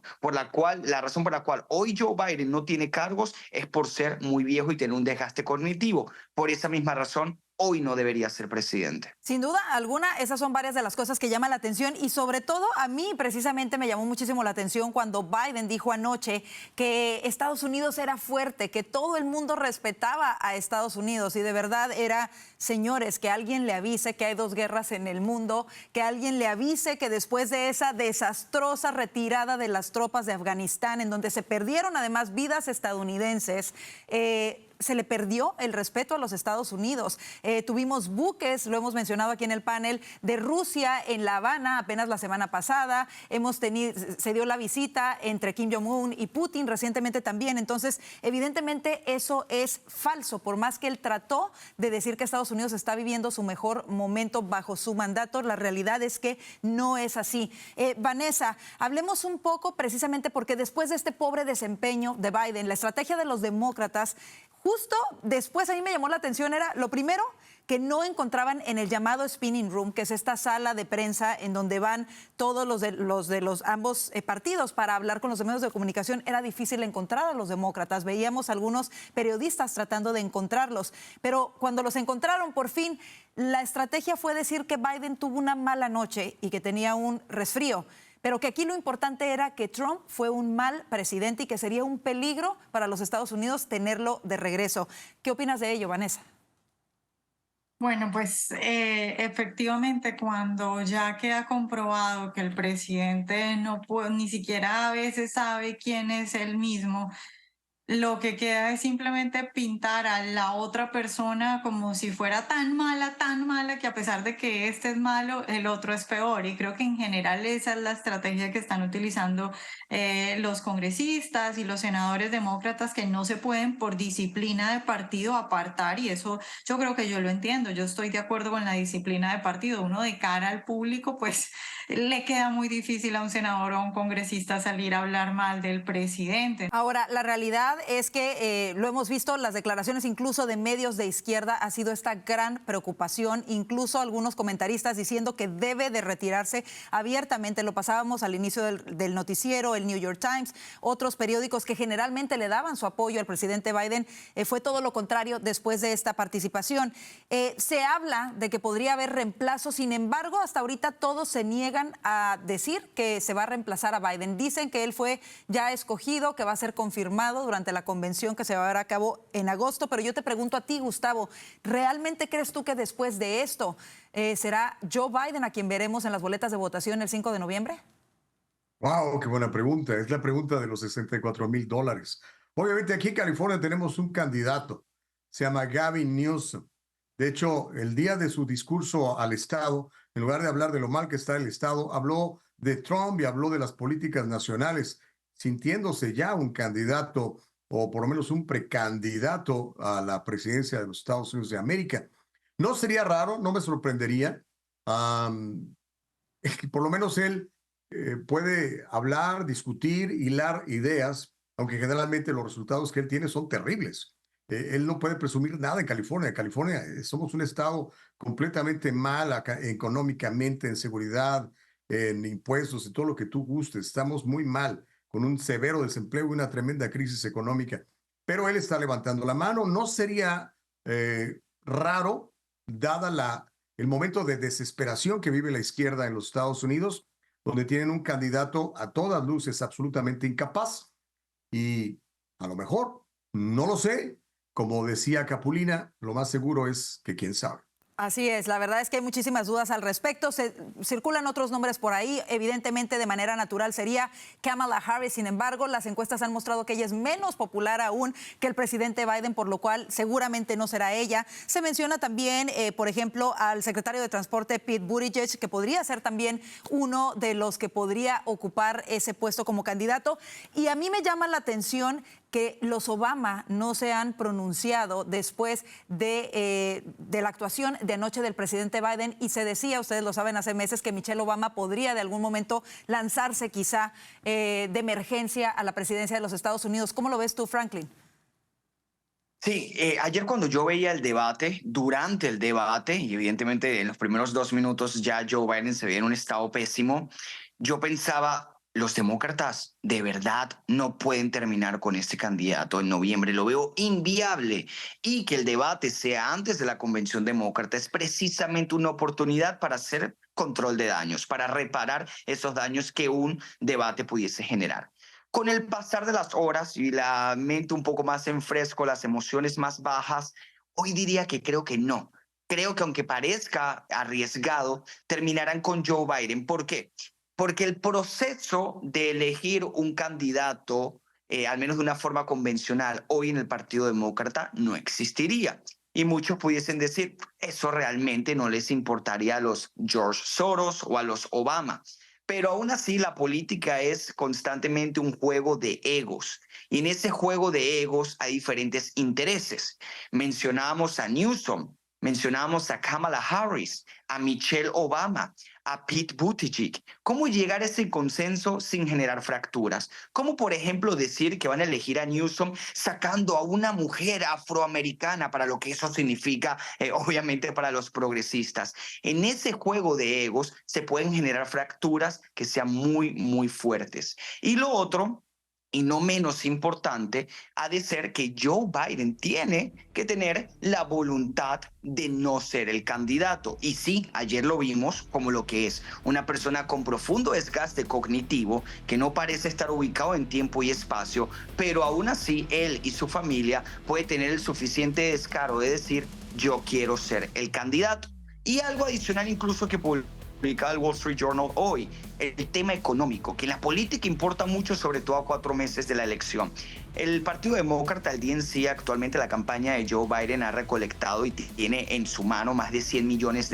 La razón por la cual hoy Joe Biden no tiene cargos es por ser muy viejo y tener un desgaste cognitivo. Por esa misma razón, hoy no debería ser presidente. Sin duda alguna, esas son varias de las cosas que llaman la atención, y sobre todo a mí precisamente me llamó muchísimo la atención cuando Biden dijo anoche que Estados Unidos era fuerte, que todo el mundo respetaba a Estados Unidos, y de verdad era, señores, que alguien le avise que hay 2 guerras en el mundo, que alguien le avise que después de esa desastrosa retirada de las tropas de Afganistán, en donde se perdieron además vidas estadounidenses, se le perdió el respeto a los Estados Unidos. Tuvimos buques, lo hemos mencionado aquí en el panel, de Rusia en La Habana apenas la semana pasada. Se dio la visita entre Kim Jong-un y Putin recientemente también. Entonces, evidentemente eso es falso. Por más que él trató de decir que Estados Unidos está viviendo su mejor momento bajo su mandato, la realidad es que no es así. Vanessa, hablemos un poco precisamente porque después de este pobre desempeño de Biden, la estrategia de los demócratas, justo después a mí me llamó la atención, era lo primero que no encontraban en el llamado spinning room, que es esta sala de prensa en donde van todos los de los ambos partidos para hablar con los medios de comunicación. Era difícil encontrar a los demócratas. Veíamos algunos periodistas tratando de encontrarlos, pero cuando los encontraron por fin, la estrategia fue decir que Biden tuvo una mala noche y que tenía un resfrío. Pero que aquí lo importante era que Trump fue un mal presidente y que sería un peligro para los Estados Unidos tenerlo de regreso. ¿Qué opinas de ello, Vanessa? Bueno, pues efectivamente cuando ya queda comprobado que el presidente no puede, ni siquiera a veces sabe quién es él mismo, lo que queda es simplemente pintar a la otra persona como si fuera tan mala, que a pesar de que este es malo, el otro es peor. Y creo que en general esa es la estrategia que están utilizando los congresistas y los senadores demócratas, que no se pueden por disciplina de partido apartar. Y eso yo creo que yo lo entiendo. Yo estoy de acuerdo con la disciplina de partido. Uno de cara al público, pues le queda muy difícil a un senador o a un congresista salir a hablar mal del presidente. Ahora, la realidad es que lo hemos visto, las declaraciones incluso de medios de izquierda ha sido esta gran preocupación, incluso algunos comentaristas diciendo que debe de retirarse abiertamente. Lo pasábamos al inicio del noticiero, el New York Times, otros periódicos que generalmente le daban su apoyo al presidente Biden. Fue todo lo contrario después de esta participación. Se habla de que podría haber reemplazo, sin embargo, hasta ahorita todos se niegan a decir que se va a reemplazar a Biden. Dicen que él fue ya escogido, que va a ser confirmado durante la convención que se va a llevar a cabo en agosto. Pero yo te pregunto a ti, Gustavo, ¿realmente crees tú que después de esto será Joe Biden a quien veremos en las boletas de votación el 5 de noviembre? Wow, qué buena pregunta. Es la pregunta de los $64,000. Obviamente aquí en California tenemos un candidato. Se llama Gavin Newsom. De hecho, el día de su discurso al Estado, en lugar de hablar de lo mal que está el Estado, habló de Trump y habló de las políticas nacionales, sintiéndose ya un candidato o por lo menos un precandidato a la presidencia de los Estados Unidos de América. No sería raro, no me sorprendería. Por lo menos él puede hablar, discutir, hilar ideas, aunque generalmente los resultados que él tiene son terribles. Él no puede presumir nada en California. California, somos un estado completamente mal económicamente, en seguridad, en impuestos, en todo lo que tú gustes. Estamos muy mal, con un severo desempleo y una tremenda crisis económica. Pero él está levantando la mano. No sería raro, dada el momento de desesperación que vive la izquierda en los Estados Unidos, donde tienen un candidato a todas luces absolutamente incapaz. Y a lo mejor, no lo sé, como decía Capulina, lo más seguro es que quién sabe. Así es, la verdad es que hay muchísimas dudas al respecto. Circulan otros nombres por ahí. Evidentemente, de manera natural sería Kamala Harris. Sin embargo, las encuestas han mostrado que ella es menos popular aún que el presidente Biden, por lo cual seguramente no será ella. Se menciona también, por ejemplo, al secretario de Transporte, Pete Buttigieg, que podría ser también uno de los que podría ocupar ese puesto como candidato. Y a mí me llama la atención que los Obama no se han pronunciado después de la actuación de anoche del presidente Biden, y se decía, ustedes lo saben, hace meses, que Michelle Obama podría de algún momento lanzarse quizá de emergencia a la presidencia de los Estados Unidos. ¿Cómo lo ves tú, Franklin? Sí, ayer cuando yo veía el debate, durante el debate, y evidentemente en los primeros 2 minutos ya Joe Biden se veía en un estado pésimo, yo pensaba, los demócratas de verdad no pueden terminar con este candidato en noviembre. Lo veo inviable, y que el debate sea antes de la convención demócrata es precisamente una oportunidad para hacer control de daños, para reparar esos daños que un debate pudiese generar. Con el pasar de las horas y la mente un poco más en fresco, las emociones más bajas, hoy diría que creo que no. Creo que aunque parezca arriesgado, terminarán con Joe Biden. ¿Por qué? Porque el proceso de elegir un candidato, al menos de una forma convencional, hoy en el Partido Demócrata no existiría. Y muchos pudiesen decir, eso realmente no les importaría a los George Soros o a los Obama. Pero aún así, la política es constantemente un juego de egos. Y en ese juego de egos hay diferentes intereses. Mencionábamos a Newsom, mencionábamos a Kamala Harris, a Michelle Obama, a Pete Buttigieg. ¿Cómo llegar a ese consenso sin generar fracturas? ¿Cómo, por ejemplo, decir que van a elegir a Newsom sacando a una mujer afroamericana, para lo que eso significa, obviamente, para los progresistas? En ese juego de egos se pueden generar fracturas que sean muy, muy fuertes. Y lo otro Y no menos importante, ha de ser que Joe Biden tiene que tener la voluntad de no ser el candidato. Y sí, ayer lo vimos como lo que es, una persona con profundo desgaste cognitivo, que no parece estar ubicado en tiempo y espacio, pero aún así él y su familia puede tener el suficiente descaro de decir, yo quiero ser el candidato. Y algo adicional incluso que publicaba el Wall Street Journal hoy, el tema económico, que en la política importa mucho, sobre todo a 4 meses de la elección. El Partido Demócrata, el DNC, actualmente la campaña de Joe Biden ha recolectado y tiene en su mano más de $100 millones.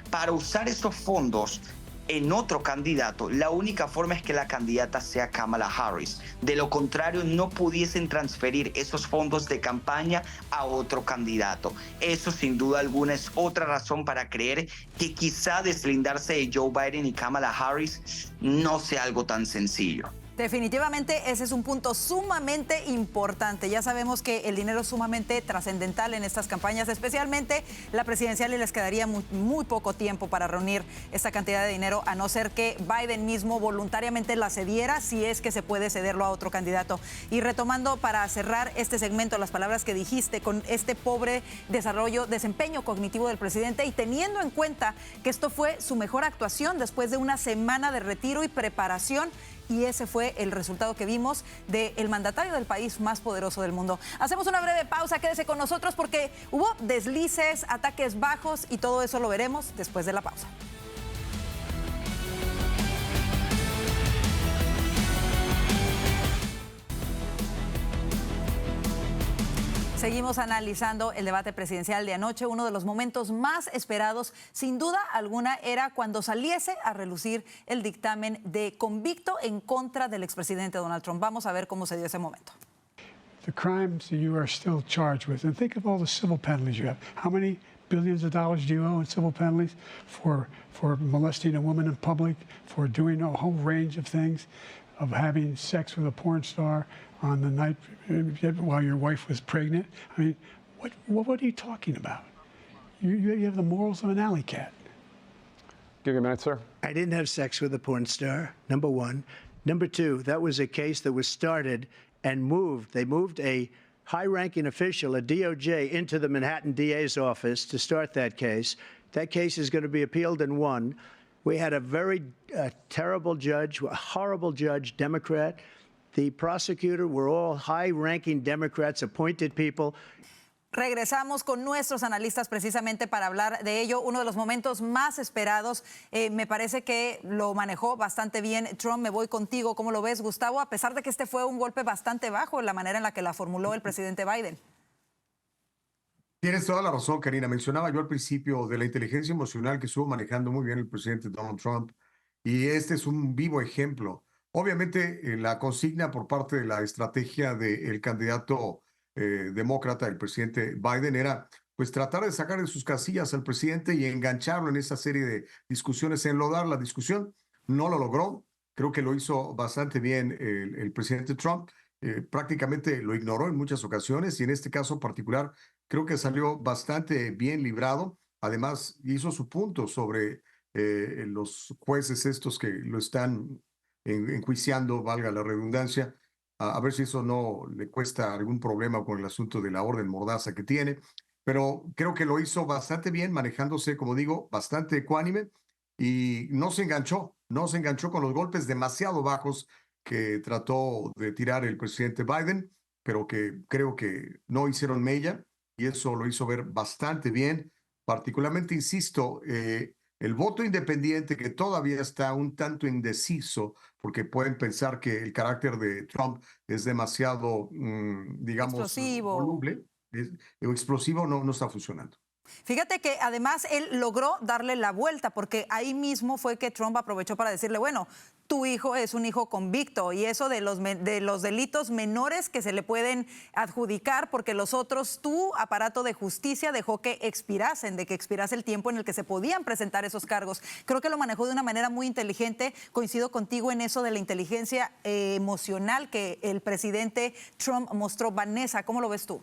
Para usar esos fondos en otro candidato, la única forma es que la candidata sea Kamala Harris. De lo contrario, no pudiesen transferir esos fondos de campaña a otro candidato. Eso sin duda alguna es otra razón para creer que quizá deslindarse de Joe Biden y Kamala Harris no sea algo tan sencillo. Definitivamente ese es un punto sumamente importante. Ya sabemos que el dinero es sumamente trascendental en estas campañas, especialmente la presidencial, y les quedaría muy poco tiempo para reunir esta cantidad de dinero, a no ser que Biden mismo voluntariamente la cediera, si es que se puede cederlo a otro candidato. Y retomando para cerrar este segmento las palabras que dijiste con este pobre desempeño cognitivo del presidente, y teniendo en cuenta que esto fue su mejor actuación después de una semana de retiro y preparación, y ese fue el resultado que vimos del mandatario del país más poderoso del mundo. Hacemos una breve pausa, quédese con nosotros porque hubo deslices, ataques bajos, y todo eso lo veremos después de la pausa. Seguimos analizando el debate presidencial de anoche. Uno de los momentos más esperados, sin duda alguna, era cuando saliese a relucir el dictamen de convicto en contra del expresidente Donald Trump. Vamos a ver cómo se dio ese momento. The crimes that you are still charged with, and think of all the civil penalties you have. How many billions of dollars do you owe in civil penalties for molesting a woman in public, for doing a whole range of things, of having sex with a porn star on the night while your wife was pregnant? I mean, what are you talking about? You have the morals of an alley cat. Give you a minute, sir. I didn't have sex with a porn star, number one. Number two, that was a case that was started and moved. They moved a high-ranking official, a DOJ, into the Manhattan DA's office to start that case. That case is going to be appealed and won. We had a very terrible judge, a horrible judge, Democrat. The prosecutor were all high-ranking Democrats, appointed people. Regresamos con nuestros analistas precisamente para hablar de ello. Uno de los momentos más esperados, me parece que lo manejó bastante bien Trump. Me voy contigo. ¿Cómo lo ves, Gustavo? A pesar de que este fue un golpe bastante bajo en la manera en la que la formuló el presidente Biden. Tienes toda la razón, Karina. Mencionaba yo al principio de la inteligencia emocional que estuvo manejando muy bien el presidente Donald Trump, y este es un vivo ejemplo. Obviamente, la consigna por parte de la estrategia del candidato demócrata, el presidente Biden, era pues tratar de sacar de sus casillas al presidente y engancharlo en esa serie de discusiones, enlodar la discusión. No lo logró. Creo que lo hizo bastante bien el presidente Trump. Prácticamente lo ignoró en muchas ocasiones, y en este caso particular creo que salió bastante bien librado. Además, hizo su punto sobre los jueces estos que lo están enjuiciando, valga la redundancia, a ver si eso no le cuesta algún problema con el asunto de la orden mordaza que tiene. Pero creo que lo hizo bastante bien, manejándose, como digo, bastante ecuánime, y no se enganchó con los golpes demasiado bajos que trató de tirar el presidente Biden, pero que creo que no hicieron mella, y eso lo hizo ver bastante bien. Particularmente, insisto, el voto independiente, que todavía está un tanto indeciso, porque pueden pensar que el carácter de Trump es demasiado, digamos, explosivo, voluble, explosivo, no está funcionando. Fíjate que además él logró darle la vuelta, porque ahí mismo fue que Trump aprovechó para decirle, bueno, tu hijo es un hijo convicto, y eso de los delitos menores que se le pueden adjudicar, porque los otros, tu aparato de justicia dejó que expirase el tiempo en el que se podían presentar esos cargos. Creo que lo manejó de una manera muy inteligente. Coincido contigo en eso de la inteligencia emocional que el presidente Trump mostró. Vanessa, ¿cómo lo ves tú?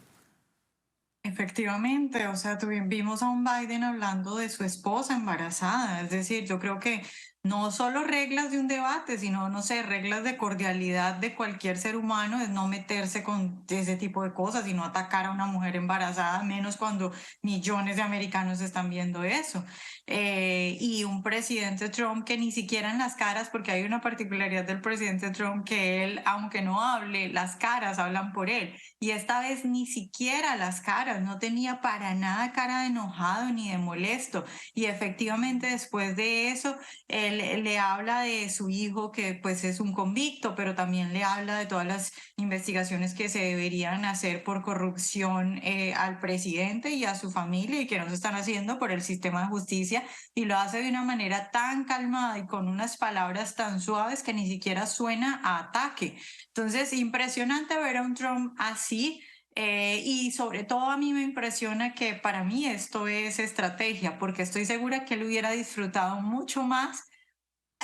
Efectivamente, o sea, vimos a un Biden hablando de su esposa embarazada, es decir, yo creo que no solo reglas de un debate, sino, no sé, reglas de cordialidad de cualquier ser humano, es no meterse con ese tipo de cosas y no atacar a una mujer embarazada, menos cuando millones de americanos están viendo eso. Y un presidente Trump que ni siquiera en las caras, porque hay una particularidad del presidente Trump que él, aunque no hable, las caras hablan por él. Y esta vez ni siquiera las caras, no tenía para nada cara de enojado ni de molesto. Y efectivamente después de eso, él le habla de su hijo que pues es un convicto, pero también le habla de todas las investigaciones que se deberían hacer por corrupción al presidente y a su familia y que no se están haciendo por el sistema de justicia, y lo hace de una manera tan calmada y con unas palabras tan suaves que ni siquiera suena a ataque. Entonces, impresionante ver a un Trump así. Y sobre todo a mí me impresiona que para mí esto es estrategia, porque estoy segura que él hubiera disfrutado mucho más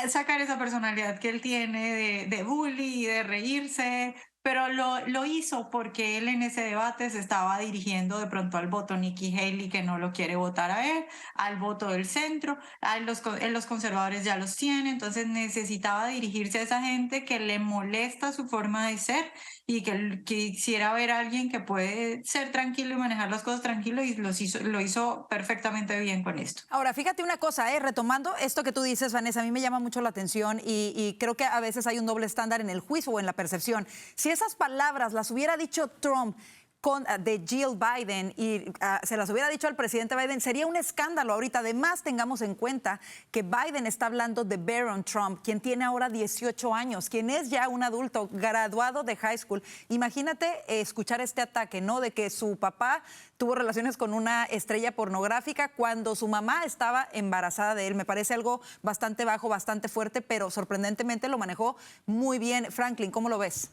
sacar esa personalidad que él tiene de bully y de reírse, pero lo hizo porque él en ese debate se estaba dirigiendo de pronto al voto Nikki Haley, que no lo quiere votar a él, al voto del centro, los conservadores ya los tiene, entonces necesitaba dirigirse a esa gente que le molesta su forma de ser y que quisiera ver a alguien que puede ser tranquilo y manejar las cosas tranquilo, y lo hizo perfectamente bien con esto. Ahora, fíjate una cosa, retomando esto que tú dices, Vanessa, a mí me llama mucho la atención y creo que a veces hay un doble estándar en el juicio o en la percepción. Si esas palabras las hubiera dicho Trump de Jill Biden y se las hubiera dicho al presidente Biden, sería un escándalo ahorita. Además, tengamos en cuenta que Biden está hablando de Barron Trump, quien tiene ahora 18 años, quien es ya un adulto graduado de high school. Imagínate escuchar este ataque, ¿no? De que su papá tuvo relaciones con una estrella pornográfica cuando su mamá estaba embarazada de él. Me parece algo bastante bajo, bastante fuerte, pero sorprendentemente lo manejó muy bien. Franklin, ¿cómo lo ves?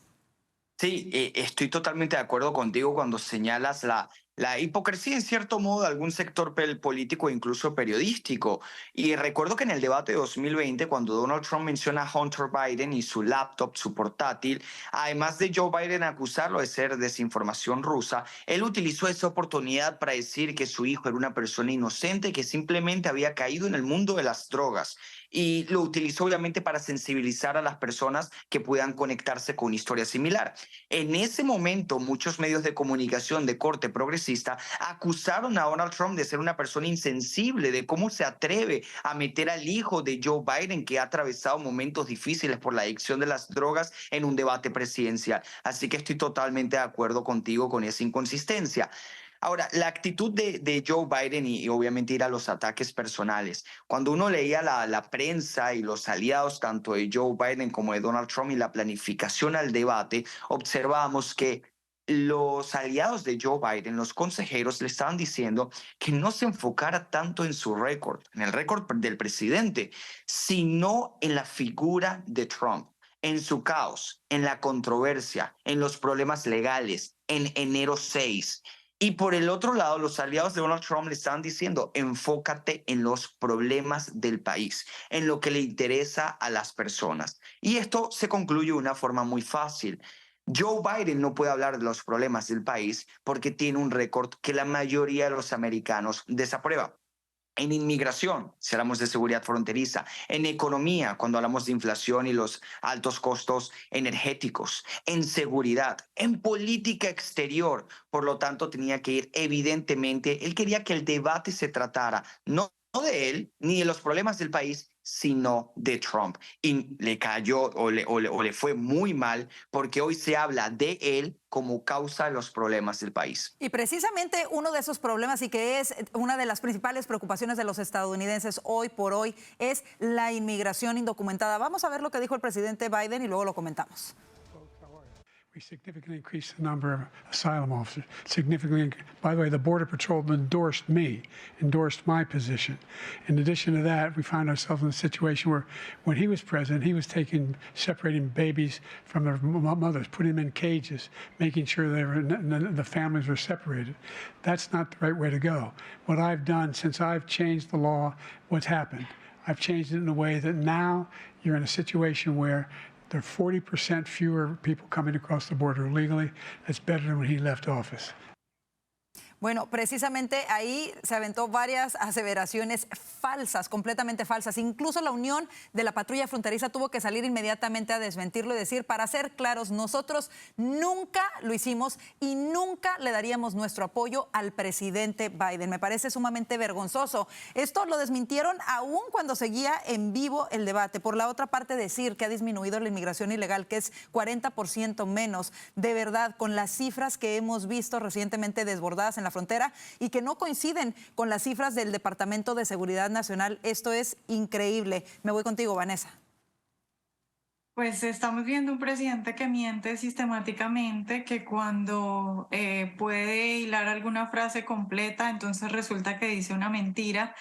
Sí, estoy totalmente de acuerdo contigo cuando señalas la hipocresía, en cierto modo, de algún sector político e incluso periodístico. Y recuerdo que en el debate de 2020, cuando Donald Trump menciona a Hunter Biden y su laptop, su portátil, además de Joe Biden acusarlo de ser desinformación rusa, él utilizó esa oportunidad para decir que su hijo era una persona inocente que simplemente había caído en el mundo de las drogas. Y lo utilizó obviamente para sensibilizar a las personas que puedan conectarse con una historia similar. En ese momento, muchos medios de comunicación de corte progresista acusaron a Donald Trump de ser una persona insensible, de cómo se atreve a meter al hijo de Joe Biden, que ha atravesado momentos difíciles por la adicción de las drogas, en un debate presidencial. Así que estoy totalmente de acuerdo contigo con esa inconsistencia. Ahora, la actitud de Joe Biden y obviamente ir a los ataques personales. Cuando uno leía la prensa y los aliados tanto de Joe Biden como de Donald Trump y la planificación al debate, observábamos que los aliados de Joe Biden, los consejeros, le estaban diciendo que no se enfocara tanto en su récord, en el récord del presidente, sino en la figura de Trump, en su caos, en la controversia, en los problemas legales, en enero 6. Y por el otro lado, los aliados de Donald Trump le estaban diciendo, enfócate en los problemas del país, en lo que le interesa a las personas. Y esto se concluye de una forma muy fácil. Joe Biden no puede hablar de los problemas del país porque tiene un récord que la mayoría de los americanos desaprueba. En inmigración, si hablamos de seguridad fronteriza, en economía, cuando hablamos de inflación y los altos costos energéticos, en seguridad, en política exterior. Por lo tanto, tenía que ir, evidentemente, él quería que el debate se tratara no de él ni de los problemas del país, sino de Trump. Y le cayó o le fue muy mal porque hoy se habla de él como causa de los problemas del país. Y precisamente uno de esos problemas, y que es una de las principales preocupaciones de los estadounidenses hoy por hoy, es la inmigración indocumentada. Vamos a ver lo que dijo el presidente Biden y luego lo comentamos. We significantly increased the number of asylum officers. Significantly, by the way, the Border Patrol endorsed my position. In addition to that, we found ourselves in a situation where, when he was president, he was separating babies from their mothers, putting them in cages, making sure the families were separated. That's not the right way to go. What I've done since I've changed the law, what's happened? I've changed it in a way that now you're in a situation where there are 40% fewer people coming across the border illegally. That's better than when he left office. Bueno, precisamente ahí se aventó varias aseveraciones falsas, completamente falsas. Incluso la Unión de la Patrulla Fronteriza tuvo que salir inmediatamente a desmentirlo y decir, para ser claros, nosotros nunca lo hicimos y nunca le daríamos nuestro apoyo al presidente Biden. Me parece sumamente vergonzoso. Esto lo desmintieron aún cuando seguía en vivo el debate. Por la otra parte, decir que ha disminuido la inmigración ilegal, que es 40% menos, de verdad, con las cifras que hemos visto recientemente desbordadas en la frontera y que no coinciden con las cifras del Departamento de Seguridad Nacional. Esto es increíble. Me voy contigo, Vanessa. Pues estamos viendo un presidente que miente sistemáticamente, que cuando puede hilar alguna frase completa, entonces resulta que dice una mentira.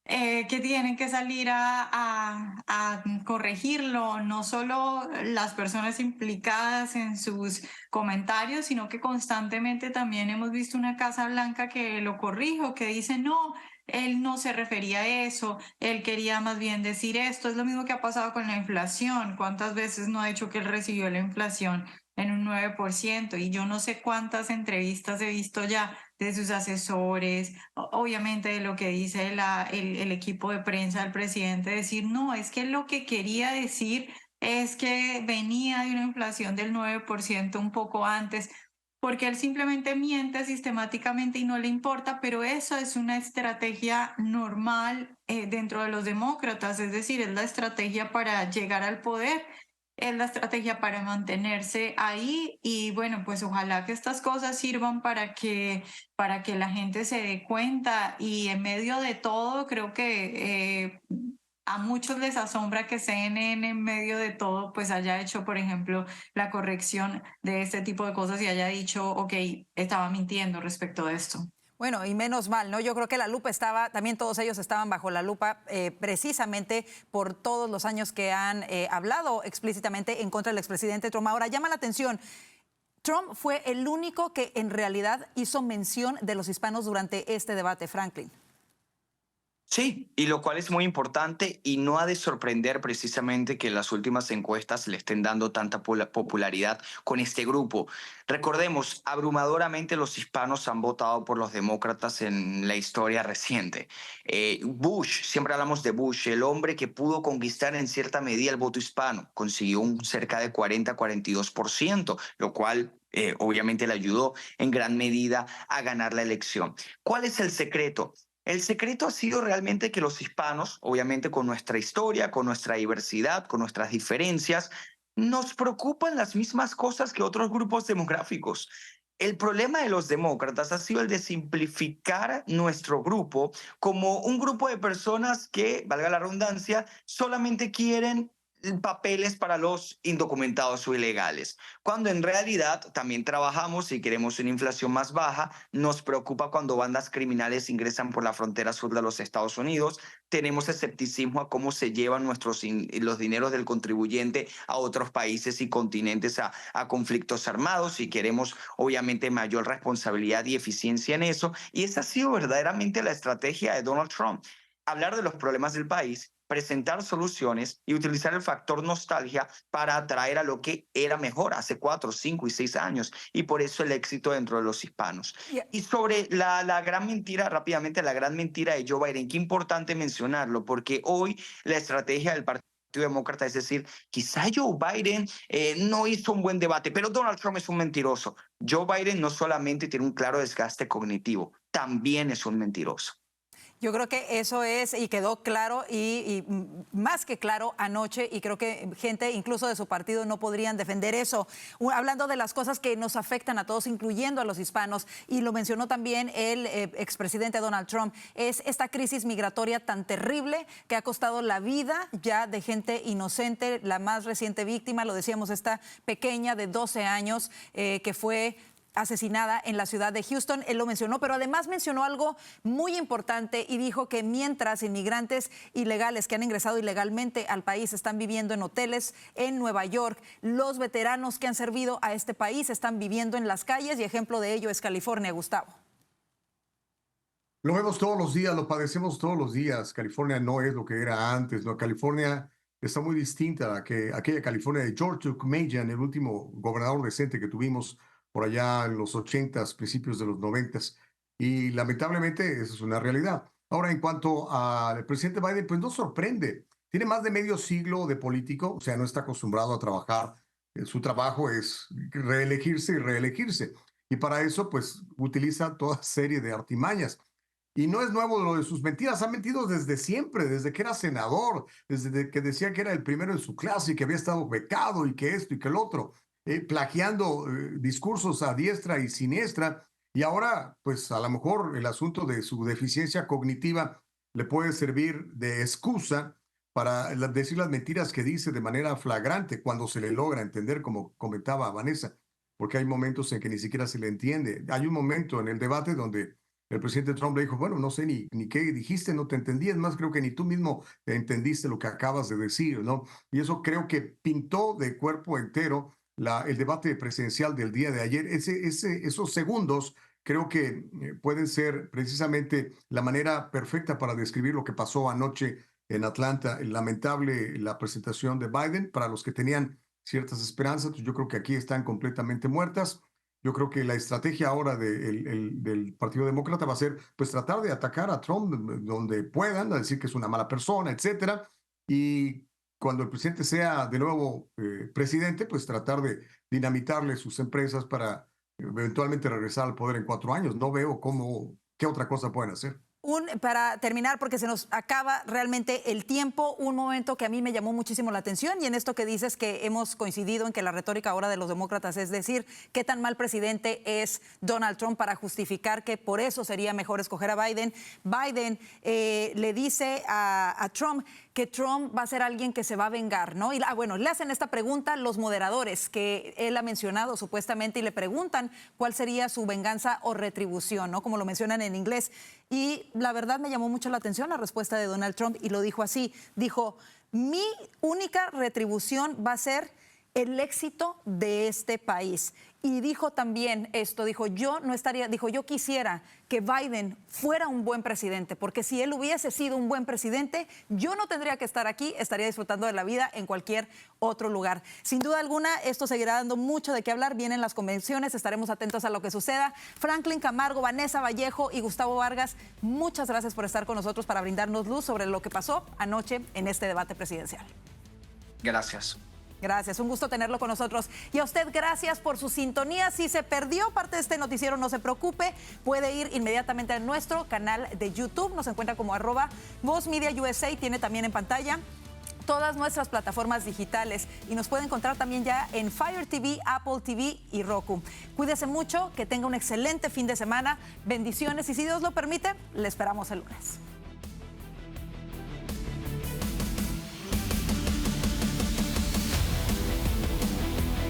Que tienen que salir a corregirlo, no solo las personas implicadas en sus comentarios, sino que constantemente también hemos visto una Casa Blanca que lo corrijo, que dice, no, él no se refería a eso, él quería más bien decir esto. Es lo mismo que ha pasado con la inflación. ¿Cuántas veces no ha dicho que él recibió la inflación en un 9%? Y yo no sé cuántas entrevistas he visto ya de sus asesores, obviamente de lo que dice el equipo de prensa del presidente, decir, no, es que lo que quería decir es que venía de una inflación del 9% un poco antes, porque él simplemente miente sistemáticamente y no le importa, pero eso es una estrategia normal dentro de los demócratas, es decir, es la estrategia para llegar al poder. Es la estrategia para mantenerse ahí y bueno, pues ojalá que estas cosas sirvan para que la gente se dé cuenta y en medio de todo creo que a muchos les asombra que CNN en medio de todo pues haya hecho, por ejemplo, la corrección de este tipo de cosas y haya dicho, ok, estaba mintiendo respecto de esto. Bueno, y menos mal, ¿no? Yo creo que la lupa estaba, también todos ellos estaban bajo la lupa precisamente por todos los años que han hablado explícitamente en contra del expresidente Trump. Ahora, llama la atención, Trump fue el único que en realidad hizo mención de los hispanos durante este debate, Franklin. Sí, y lo cual es muy importante y no ha de sorprender precisamente que las últimas encuestas le estén dando tanta popularidad con este grupo. Recordemos, abrumadoramente los hispanos han votado por los demócratas en la historia reciente. Bush, siempre hablamos de Bush, el hombre que pudo conquistar en cierta medida el voto hispano, consiguió un cerca de 40-42%, lo cual obviamente le ayudó en gran medida a ganar la elección. ¿Cuál es el secreto? El secreto ha sido realmente que los hispanos, obviamente con nuestra historia, con nuestra diversidad, con nuestras diferencias, nos preocupan las mismas cosas que otros grupos demográficos. El problema de los demócratas ha sido el de simplificar nuestro grupo como un grupo de personas que, valga la redundancia, solamente quieren papeles para los indocumentados o ilegales, cuando en realidad también trabajamos y queremos una inflación más baja. Nos preocupa cuando bandas criminales ingresan por la frontera sur de los Estados Unidos. Tenemos escepticismo a cómo se llevan los dineros del contribuyente a otros países y continentes a conflictos armados y queremos obviamente mayor responsabilidad y eficiencia en eso. Y esa ha sido verdaderamente la estrategia de Donald Trump. Hablar de los problemas del país, presentar soluciones y utilizar el factor nostalgia para atraer a lo que era mejor hace 4, 5 y 6 años. Y por eso el éxito dentro de los hispanos. Y sobre la gran mentira, rápidamente, la gran mentira de Joe Biden, qué importante mencionarlo, porque hoy la estrategia del Partido Demócrata es decir, quizá Joe Biden no hizo un buen debate, pero Donald Trump es un mentiroso. Joe Biden no solamente tiene un claro desgaste cognitivo, también es un mentiroso. Yo creo que eso es y quedó claro y más que claro anoche y creo que gente incluso de su partido no podrían defender eso. Hablando de las cosas que nos afectan a todos, incluyendo a los hispanos, y lo mencionó también el expresidente Donald Trump, es esta crisis migratoria tan terrible que ha costado la vida ya de gente inocente. La más reciente víctima, lo decíamos, esta pequeña de 12 años que fue asesinada en la ciudad de Houston. Él lo mencionó, pero además mencionó algo muy importante y dijo que mientras inmigrantes ilegales que han ingresado ilegalmente al país están viviendo en hoteles en Nueva York, los veteranos que han servido a este país están viviendo en las calles y ejemplo de ello es California, Gustavo. Lo vemos todos los días, lo padecemos todos los días. California no es lo que era antes, ¿no? California está muy distinta a aquella California de George Majan, el último gobernador decente que tuvimos por allá en los 80s, principios de los 90s. Y lamentablemente eso es una realidad. Ahora, en cuanto al presidente Biden, pues no sorprende. Tiene más de medio siglo de político, o sea, no está acostumbrado a trabajar. Su trabajo es reelegirse y reelegirse. Y para eso, pues, utiliza toda serie de artimañas. Y no es nuevo lo de sus mentiras, ha mentido desde siempre, desde que era senador, desde que decía que era el primero en su clase y que había estado becado y que esto y que el otro, plagiando discursos a diestra y siniestra. Y ahora, pues a lo mejor el asunto de su deficiencia cognitiva le puede servir de excusa para decir las mentiras que dice de manera flagrante cuando se le logra entender, como comentaba Vanessa, porque hay momentos en que ni siquiera se le entiende. Hay un momento en el debate donde el presidente Trump le dijo, bueno, no sé ni qué dijiste, no te entendí, es más, creo que ni tú mismo entendiste lo que acabas de decir, ¿no? Y eso creo que pintó de cuerpo entero el debate presidencial del día de ayer. Esos segundos creo que pueden ser precisamente la manera perfecta para describir lo que pasó anoche en Atlanta. Lamentable la presentación de Biden. Para los que tenían ciertas esperanzas, pues yo creo que aquí están completamente muertas. Yo creo que la estrategia ahora del Partido Demócrata va a ser pues tratar de atacar a Trump donde puedan, a decir que es una mala persona, etcétera. Y cuando el presidente sea de nuevo presidente, pues tratar de dinamitarle sus empresas para eventualmente regresar al poder en 4 años. No veo qué otra cosa pueden hacer. Para terminar, porque se nos acaba realmente el tiempo, un momento que a mí me llamó muchísimo la atención, y en esto que dices que hemos coincidido en que la retórica ahora de los demócratas es decir qué tan mal presidente es Donald Trump para justificar que por eso sería mejor escoger a Biden. Biden le dice a Trump que Trump va a ser alguien que se va a vengar, ¿no? Y bueno, le hacen esta pregunta los moderadores que él ha mencionado supuestamente y le preguntan cuál sería su venganza o retribución, ¿no? Como lo mencionan en inglés. Y la verdad me llamó mucho la atención la respuesta de Donald Trump y lo dijo así. Dijo, mi única retribución va a ser el éxito de este país. Y dijo también esto, dijo, yo quisiera que Biden fuera un buen presidente, porque si él hubiese sido un buen presidente, yo no tendría que estar aquí, estaría disfrutando de la vida en cualquier otro lugar. Sin duda alguna, esto seguirá dando mucho de qué hablar, vienen las convenciones, estaremos atentos a lo que suceda. Franklin Camargo, Vanessa Vallejo y Gustavo Vargas, muchas gracias por estar con nosotros para brindarnos luz sobre lo que pasó anoche en este debate presidencial. Gracias. Gracias, un gusto tenerlo con nosotros. Y a usted, gracias por su sintonía. Si se perdió parte de este noticiero, no se preocupe. Puede ir inmediatamente a nuestro canal de YouTube. Nos encuentra como @VozMediaUSA. Tiene también en pantalla todas nuestras plataformas digitales. Y nos puede encontrar también ya en Fire TV, Apple TV y Roku. Cuídese mucho, que tenga un excelente fin de semana. Bendiciones y si Dios lo permite, le esperamos el lunes.